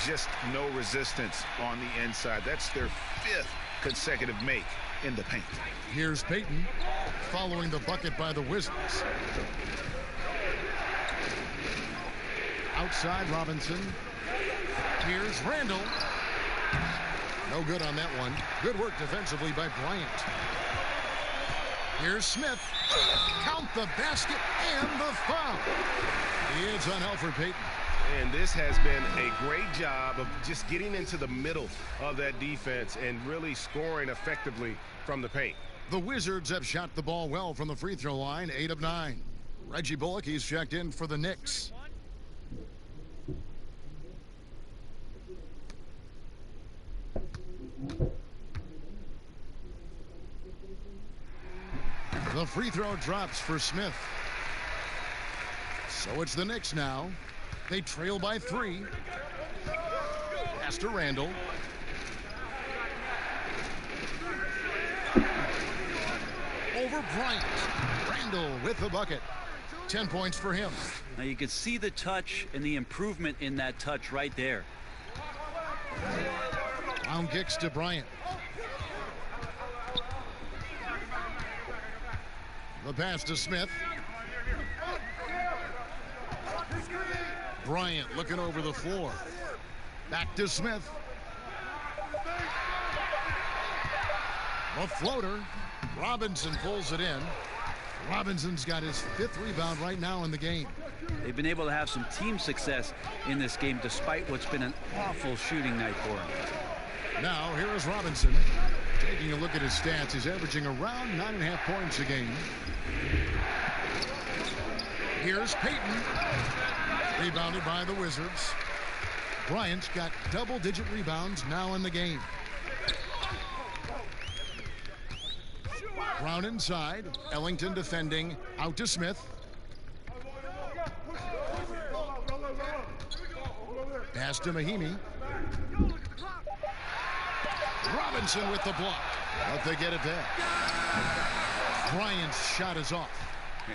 Just no resistance on the inside. That's their 5th consecutive make in the paint. Here's Payton following the bucket by the Wizards. Outside Robinson. Here's Randall. No good on that one. Good work defensively by Bryant. Here's Smith. Count the basket and the foul. It's on Elfrid Payton. And this has been a great job of just getting into the middle of that defense and really scoring effectively from the paint. The Wizards have shot the ball well from the free throw line, 8 of 9. Reggie Bullock, he's checked in for the Knicks. The free throw drops for Smith. So it's the Knicks now. They trail by 3. Pass to Randall. Over Bryant. Randall with the bucket. 10 points for him. Now you can see the touch and the improvement in that touch right there. Brown kicks to Bryant. The pass to Smith. Bryant looking over the floor. Back to Smith. The floater. Robinson pulls it in. Robinson's got his 5th rebound right now in the game. They've been able to have some team success in this game despite what's been an awful shooting night for him. Now here is Robinson. Taking a look at his stats, he's averaging around 9.5 points a game. Here's Payton. Rebounded by the Wizards. Bryant's got double-digit rebounds now in the game. Brown inside. Ellington defending. Out to Smith. Pass to Mahimi. Robinson with the block. But they get it back. Bryant's shot is off.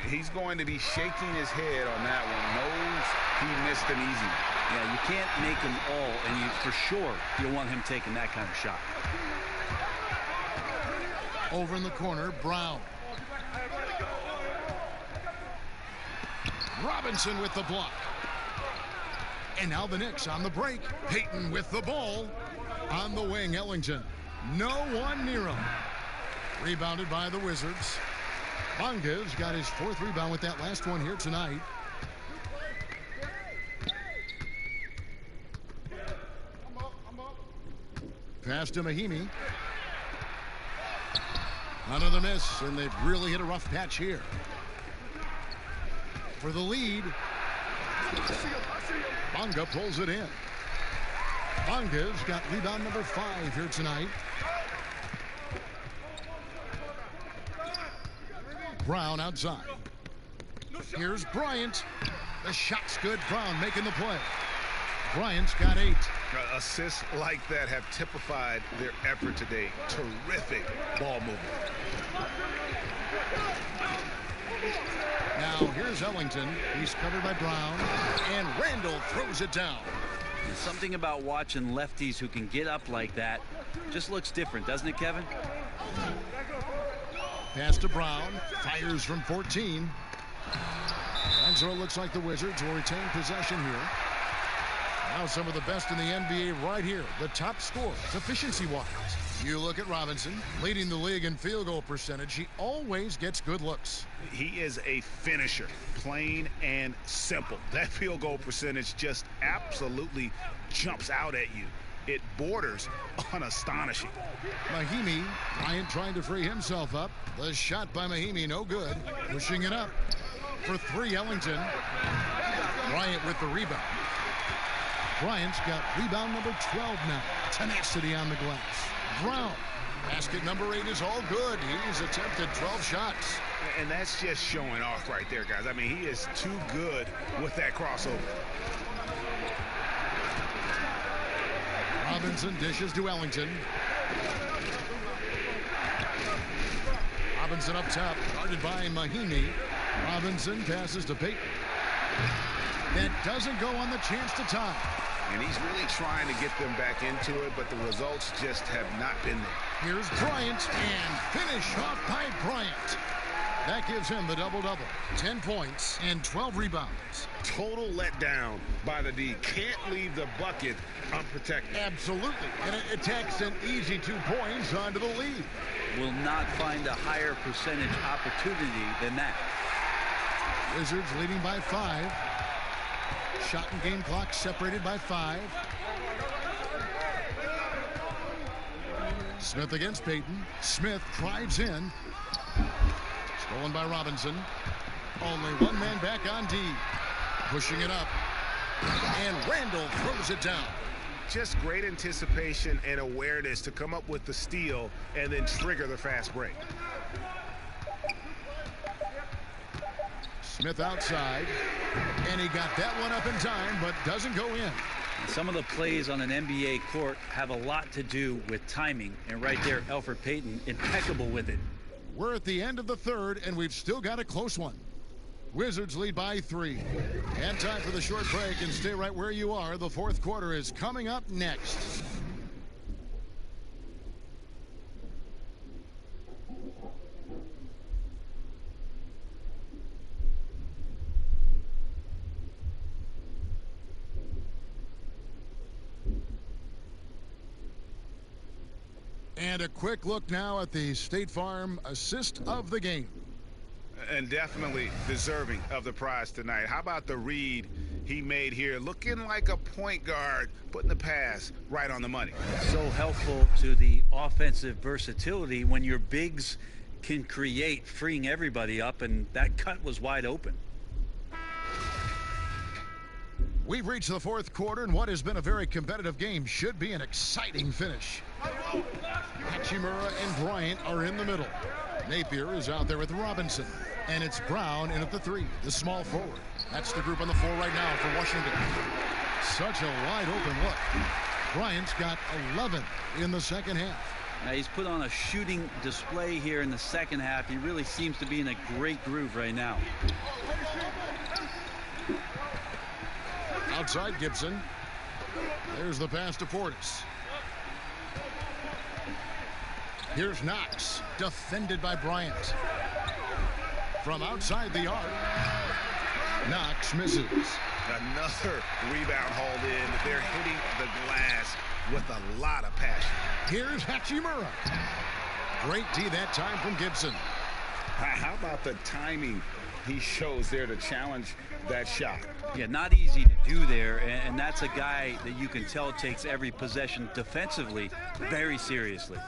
He's going to be shaking his head on that one. Knows he missed an easy one. Yeah, you can't make him all, and you for sure you want him taking that kind of shot. Over in the corner, Brown. Robinson with the block. And now the Knicks on the break. Payton with the ball. On the wing, Ellington. No one near him. Rebounded by the Wizards. Bonga's got his 4th rebound with that last one here tonight. Pass to Mahimi. Another miss, and they've really hit a rough patch here. For the lead, Bonga pulls it in. Bonga's got rebound number 5 here tonight. Brown outside. Here's Bryant. The shot's good. Brown making the play. Bryant's got 8. Assists like that have typified their effort today. Terrific ball movement. Now here's Ellington. He's covered by Brown. And Randall throws it down. There's something about watching lefties who can get up like that. Just looks different, doesn't it, Kevin? Pass to Brown. Fires from 14. And so it looks like the Wizards will retain possession here. Now some of the best in the NBA right here. The top scorers, efficiency-wise. You look at Robinson, leading the league in field goal percentage. He always gets good looks. He is a finisher, plain and simple. That field goal percentage just absolutely jumps out at you. It borders on astonishing. Mahimi, Bryant trying to free himself up. The shot by Mahimi, no good. Pushing it up for 3, Ellington. Bryant with the rebound. Bryant's got rebound number 12 now. Tenacity on the glass. Brown. Basket number 8 is all good. He's attempted 12 shots. And that's just showing off right there, guys. I mean, he is too good with that crossover. Robinson dishes to Ellington. Robinson up top, guarded by Mahimi. Robinson passes to Payton. That doesn't go on the chance to tie. And he's really trying to get them back into it, but the results just have not been there. Here's Bryant, and finish off by Bryant. That gives him the double-double. 10 points and 12 rebounds. Total letdown by the D. Can't leave the bucket unprotected. Absolutely. And it takes an easy 2 points onto the lead. Will not find a higher percentage opportunity than that. Wizards leading by 5. Shot and game clock separated by 5. Smith against Payton. Smith drives in. Stolen by Robinson. Only one man back on D. Pushing it up. And Randall throws it down. Just great anticipation and awareness to come up with the steal and then trigger the fast break. Smith outside. And he got that one up in time, but doesn't go in. Some of the plays on an NBA court have a lot to do with timing. And right there, Elfrid Payton, impeccable with it. We're at the end of the third, and we've still got a close one. Wizards lead by 3. And time for the short break, and stay right where you are. The fourth quarter is coming up next. And a quick look now at the State Farm assist of the game. And definitely deserving of the prize tonight. How about the read he made here? Looking like a point guard, putting the pass right on the money. So helpful to the offensive versatility when your bigs can create, freeing everybody up, and that cut was wide open. We've reached the fourth quarter, and what has been a very competitive game should be an exciting finish. Hachimura and Bryant are in the middle. Napier is out there with Robinson. And it's Brown in at the 3, the small forward. That's the group on the floor right now for Washington. Such a wide open look. Bryant's got 11 in the second half. Now he's put on a shooting display here in the second half. He really seems to be in a great groove right now. Outside Gibson. There's the pass to Portis. Here's Knox, defended by Bryant. From outside the arc. Knox misses. Another rebound hauled in. They're hitting the glass with a lot of passion. Here's Hachimura. Great D that time from Gibson. How about the timing he shows there to challenge that shot? Yeah, not easy to do there, and that's a guy that you can tell takes every possession defensively very seriously.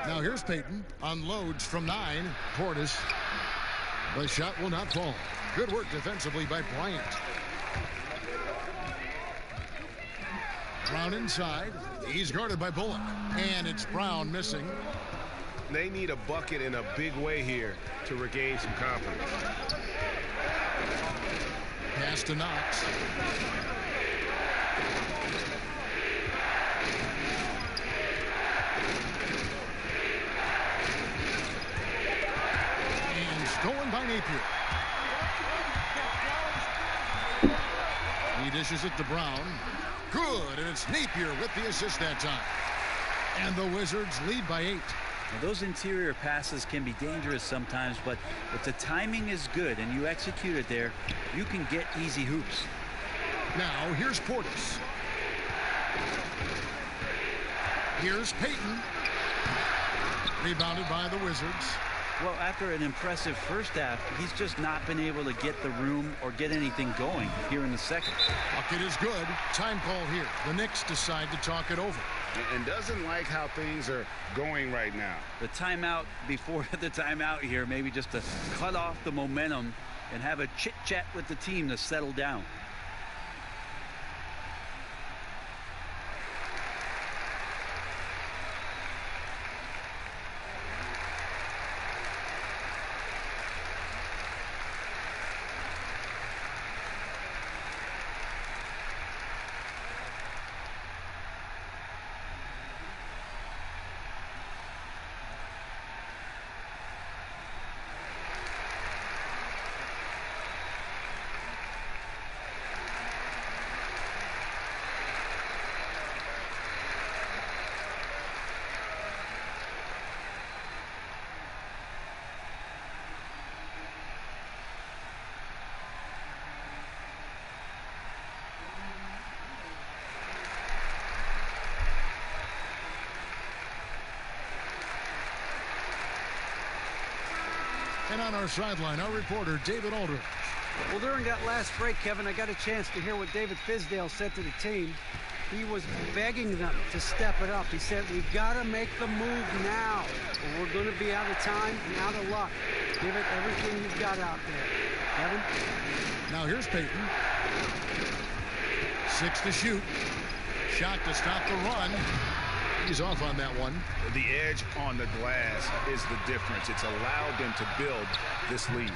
Now here's Payton. Unloads from 9. Portis. The shot will not fall. Good work defensively by Bryant. Brown inside. He's guarded by Bullock. And it's Brown missing. They need a bucket in a big way here to regain some confidence. Pass to Knox. And stolen by Napier. He dishes it to Brown. Good, and it's Napier with the assist that time. And the Wizards lead by 8. Now, those interior passes can be dangerous sometimes, but if the timing is good and you execute it there, you can get easy hoops. Now, here's Portis. Here's Payton. Rebounded by the Wizards. Well, after an impressive first half, he's just not been able to get the room or get anything going here in the second. Bucket is good. Time call here. The Knicks decide to talk it over. And doesn't like how things are going right now. The timeout before the timeout here, maybe just to cut off the momentum and have a chit-chat with the team to settle down. And on our sideline, our reporter, David Aldridge. Well, during that last break, Kevin, I got a chance to hear what David Fizdale said to the team. He was begging them to step it up. He said, we've got to make the move now, or we're going to be out of time and out of luck. Give it everything you've got out there. Kevin? Now here's Payton. 6 to shoot. Shot to stop the run. He's off on that one. The edge on the glass is the difference. It's allowed them to build this lead.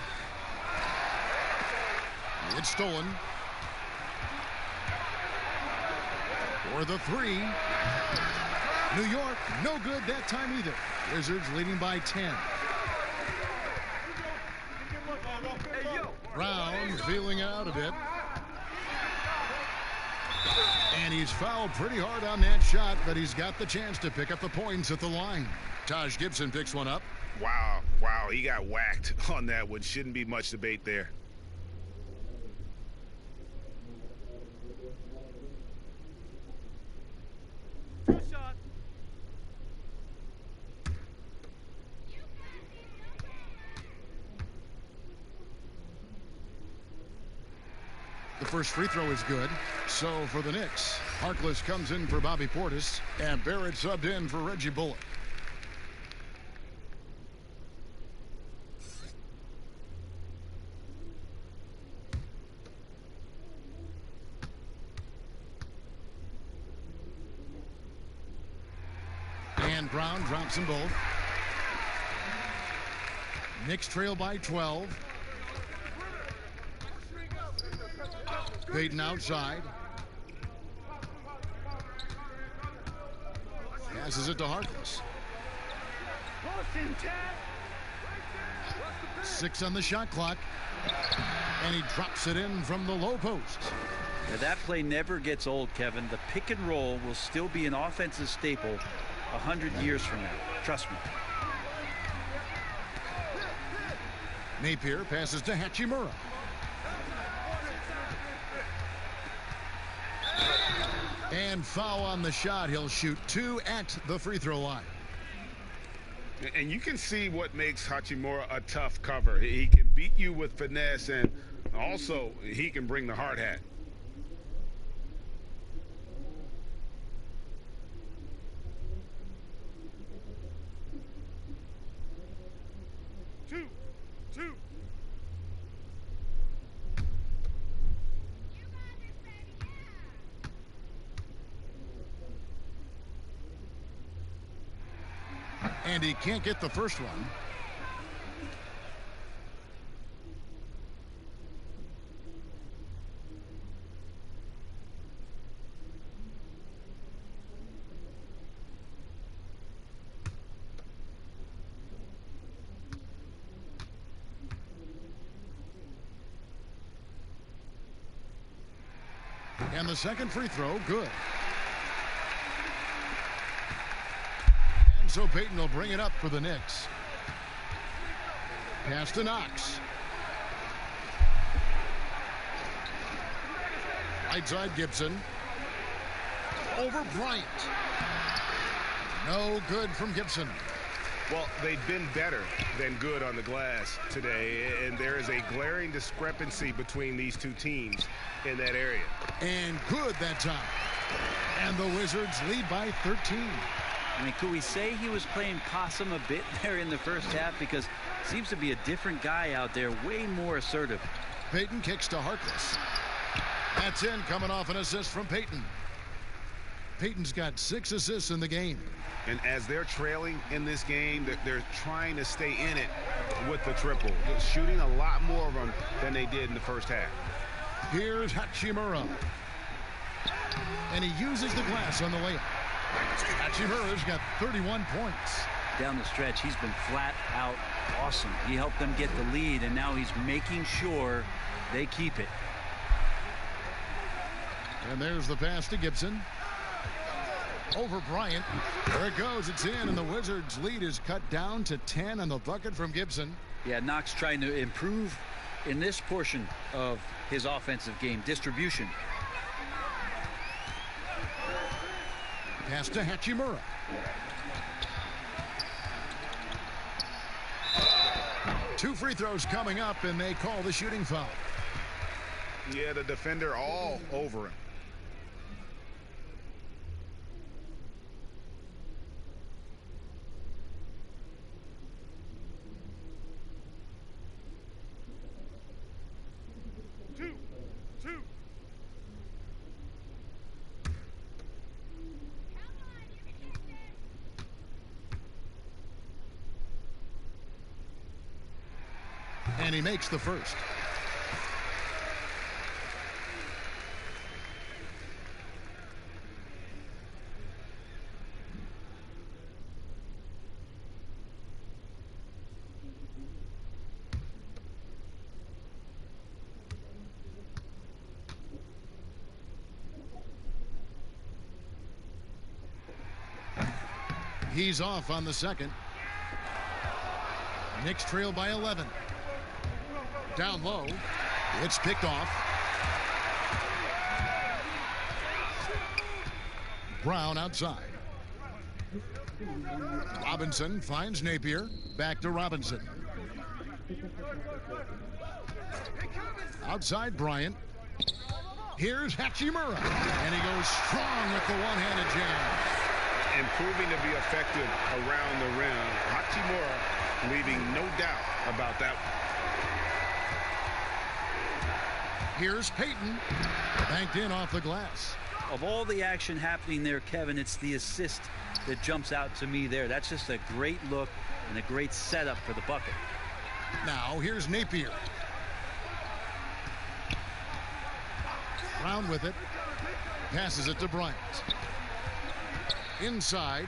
It's stolen. For the 3. New York, no good that time either. Wizards leading by 10. Brown feeling it out a bit. And he's fouled pretty hard on that shot, but he's got the chance to pick up the points at the line. Taj Gibson picks one up. Wow, he got whacked on that one. Shouldn't be much debate there. The first free throw is good. So for the Knicks, Harkless comes in for Bobby Portis, and Barrett subbed in for Reggie Bullock. And Brown drops them both. Knicks trail by 12. Payton outside. Passes it to Harkless. 6 on the shot clock. And he drops it in from the low post. Now, that play never gets old, Kevin. The pick and roll will still be an offensive staple 100 years from now. Trust me. Napier passes to Hachimura. And foul on the shot. He'll shoot 2 at the free throw line. And you can see what makes Hachimura a tough cover. He can beat you with finesse, and also he can bring the hard hat. Two. And he can't get the first one. And the second free throw, good. And so Payton will bring it up for the Knicks. Pass to Knox. Right side Gibson. Over Bryant. No good from Gibson. Well, they've been better than good on the glass today, and there is a glaring discrepancy between these two teams in that area. And good that time. And the Wizards lead by 13. I mean, could we say he was playing possum a bit there in the first half? Because it seems to be a different guy out there, way more assertive. Payton kicks to Harkless. That's in, coming off an assist from Payton. Payton's got 6 assists in the game. And as they're trailing in this game, they're trying to stay in it with the triple. They're shooting a lot more of them than they did in the first half. Here's Hachimura. And he uses the glass on the layup. Hachimura's got 31 points. Down the stretch, he's been flat out awesome. He helped them get the lead, and now he's making sure they keep it. And there's the pass to Gibson. Over Bryant. There it goes. It's in, and the Wizards' lead is cut down to 10 on the bucket from Gibson. Yeah, Knox trying to improve in this portion of his offensive game. Distribution. Pass to Hachimura. Two free throws coming up, and they call the shooting foul. Yeah, the defender all over him. Two. And he makes the first. He's off on the second. Knicks trail by 11. Down low. It's picked off. Brown outside. Robinson finds Napier. Back to Robinson. Outside Bryant. Here's Hachimura. And he goes strong with the one-handed jam. And proving to be effective around the rim. Hachimura leaving no doubt about that. Here's Payton. Banked in off the glass. Of all the action happening there, Kevin, it's the assist that jumps out to me there. That's just a great look and a great setup for the bucket. Now here's Napier. Brown with it. Passes it to Bryant. Inside.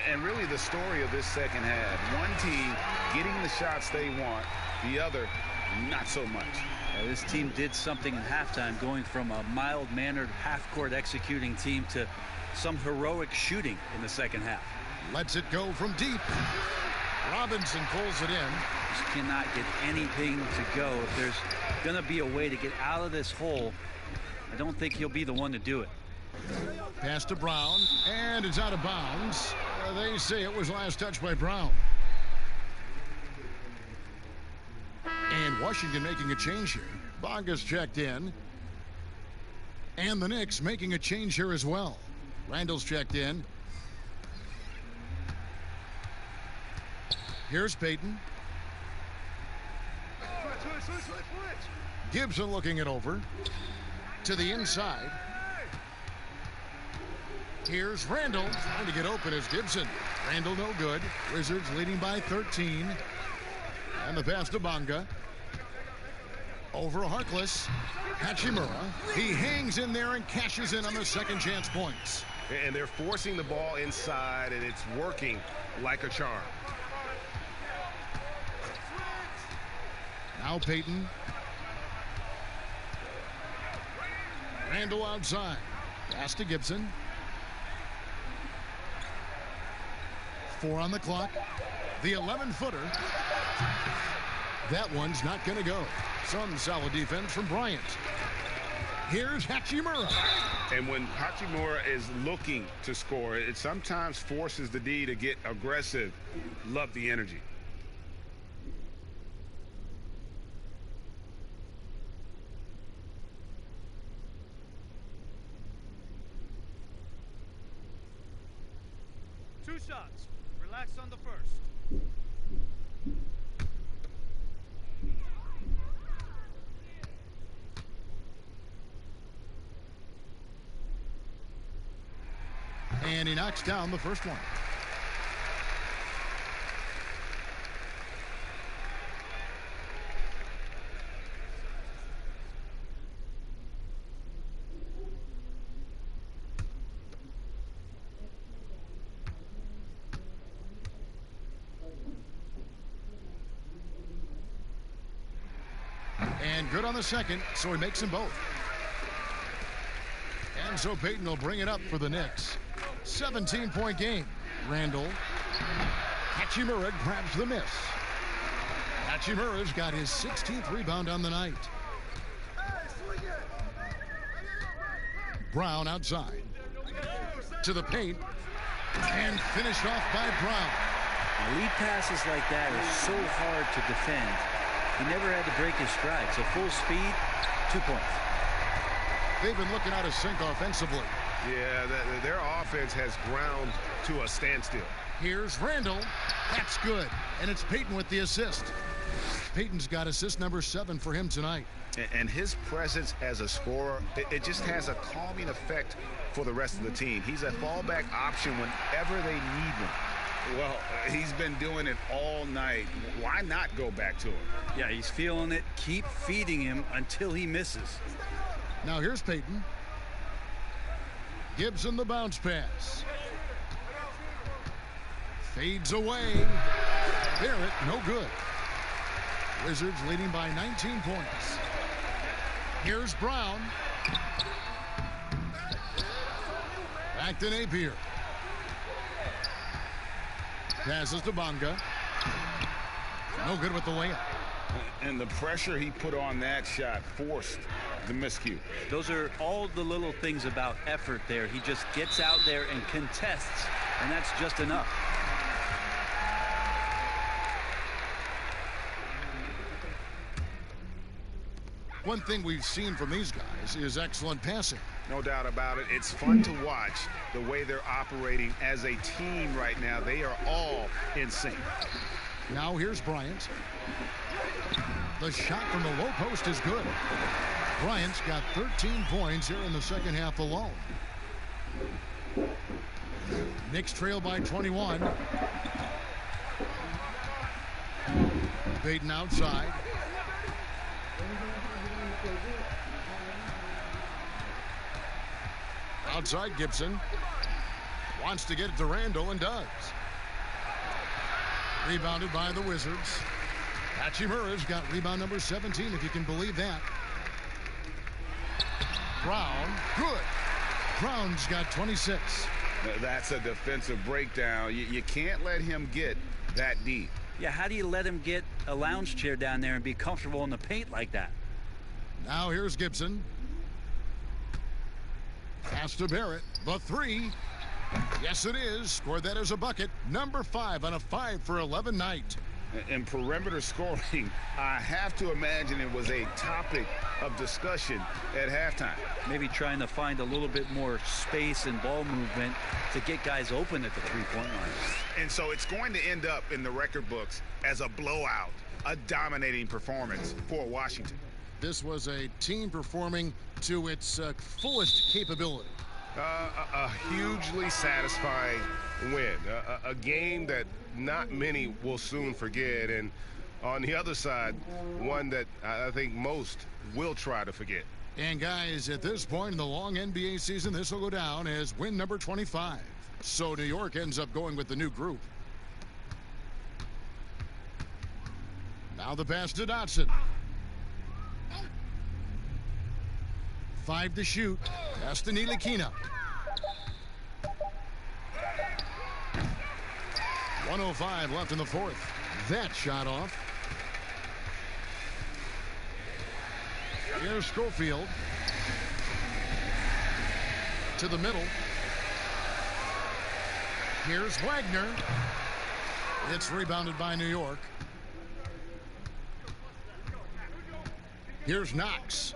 And really the story of this second half. One team getting the shots they want. The other, not so much. This team did something in halftime, going from a mild-mannered half-court executing team to some heroic shooting in the second half. Lets it go from deep. Robinson pulls it in. Just cannot get anything to go. If there's going to be a way to get out of this hole, I don't think he'll be the one to do it. Pass to Brown, and it's out of bounds. They say it was last touched by Brown. And Washington making a change here. Bonga's checked in. And the Knicks making a change here as well. Randall's checked in. Here's Payton. Gibson looking it over. To the inside. Here's Randall. Trying to get open is Gibson. Randall no good. Wizards leading by 13. And the pass to Bonga. Over Harkless. Hachimura. He hangs in there and cashes in on the second chance points. And they're forcing the ball inside, and it's working like a charm. Now Payton. Randall outside. Pass to Gibson. 4 on the clock. The 11-footer. That one's not going to go. Some solid defense from Bryant. Here's Hachimura. And when Hachimura is looking to score, it sometimes forces the D to get aggressive. Love the energy. Two shots. Relax on the first. And he knocks down the first one. And good on the second, so he makes them both. And so Payton will bring it up for the Knicks. 17-point game. Randall. Hachimura grabs the miss. Hachimura's got his 16th rebound on the night. Brown outside. To the paint. And finished off by Brown. Lead passes like that are so hard to defend. He never had to break his stride. So full speed, 2 points. They've been looking out of sync offensively. Yeah, their offense has ground to a standstill. Here's Randall. That's good. And it's Payton with the assist. Payton's got assist number 7 for him tonight. And his presence as a scorer, it just has a calming effect for the rest of the team. He's a fallback option whenever they need one. Well, he's been doing it all night. Why not go back to him? Yeah, he's feeling it. Keep feeding him until he misses. Now here's Payton. Gibson the bounce pass. Fades away. Barrett, no good. Wizards leading by 19 points. Here's Brown. Back to Napier. Passes to Bonga. No good with the layup. And the pressure he put on that shot forced the miscue. Those are all the little things about effort there. He just gets out there and contests, and that's just enough. One thing we've seen from these guys is excellent passing. No doubt about it. It's fun to watch the way they're operating as a team right now. They are all in sync. Now here's Bryant. The shot from the low post is good. Bryant's got 13 points here in the second half alone. Knicks trail by 21. Payton outside. Outside Gibson. Wants to get it to Randall and does. Rebounded by the Wizards. Hachimura's got rebound number 17, if you can believe that. Brown, good. Brown's got 26. That's a defensive breakdown. You can't let him get that deep. Yeah, how do you let him get a lounge chair down there and be comfortable in the paint like that? Now here's Gibson. Pass to Barrett. The three. Yes, it is. Scored that as a bucket. Number 5 on a 5 for 11 night. And perimeter scoring, I have to imagine it was a topic of discussion at halftime. Maybe trying to find a little bit more space and ball movement to get guys open at the three-point line. And so it's going to end up in the record books as a blowout, a dominating performance for Washington. This was a team performing to its fullest capability. A hugely satisfying win. A game that not many will soon forget. And on the other side, one that I think most will try to forget. And guys, at this point in the long NBA season, this will go down as win number 25. So New York ends up going with the new group. Now the pass to Dotson. 5 to shoot. Pass to Ntilikina. 1:05 left in the fourth. That shot off. Here's Schofield. To the middle. Here's Wagner. It's rebounded by New York. Here's Knox.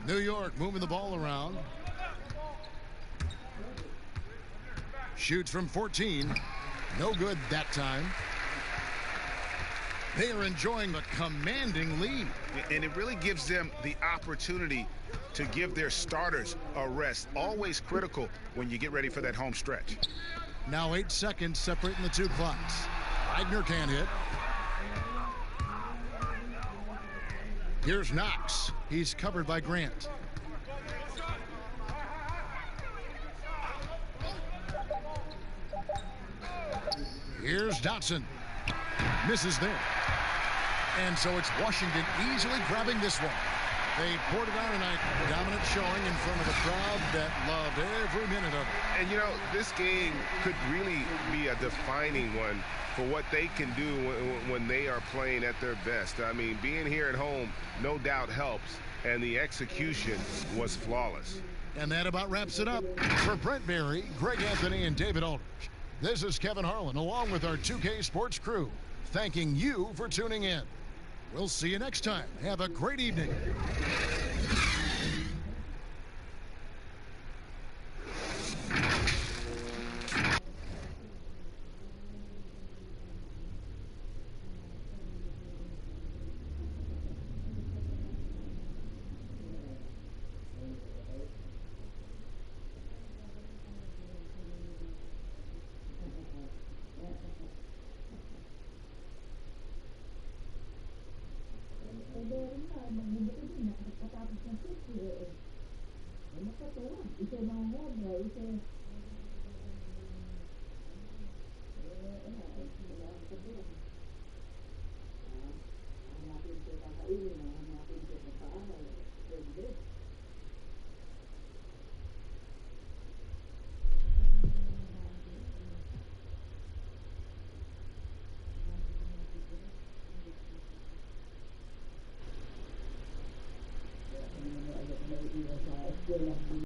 New York moving the ball around. Shoots from 14. No good that time. They are enjoying the commanding lead. And it really gives them the opportunity to give their starters a rest. Always critical when you get ready for that home stretch. Now 8 seconds separating the two clocks. Wagner can't hit. Here's Knox. He's covered by Grant. Here's Dotson. Misses there. And so it's Washington easily grabbing this one. They poured it on tonight. Dominant showing in front of a crowd that loved every minute of it. And, you know, this game could really be a defining one for what they can do when they are playing at their best. I mean, being here at home no doubt helps, and the execution was flawless. And that about wraps it up. For Brent Barry, Greg Anthony, and David Aldridge, this is Kevin Harlan along with our 2K Sports crew, thanking you for tuning in. We'll see you next time. Have a great evening.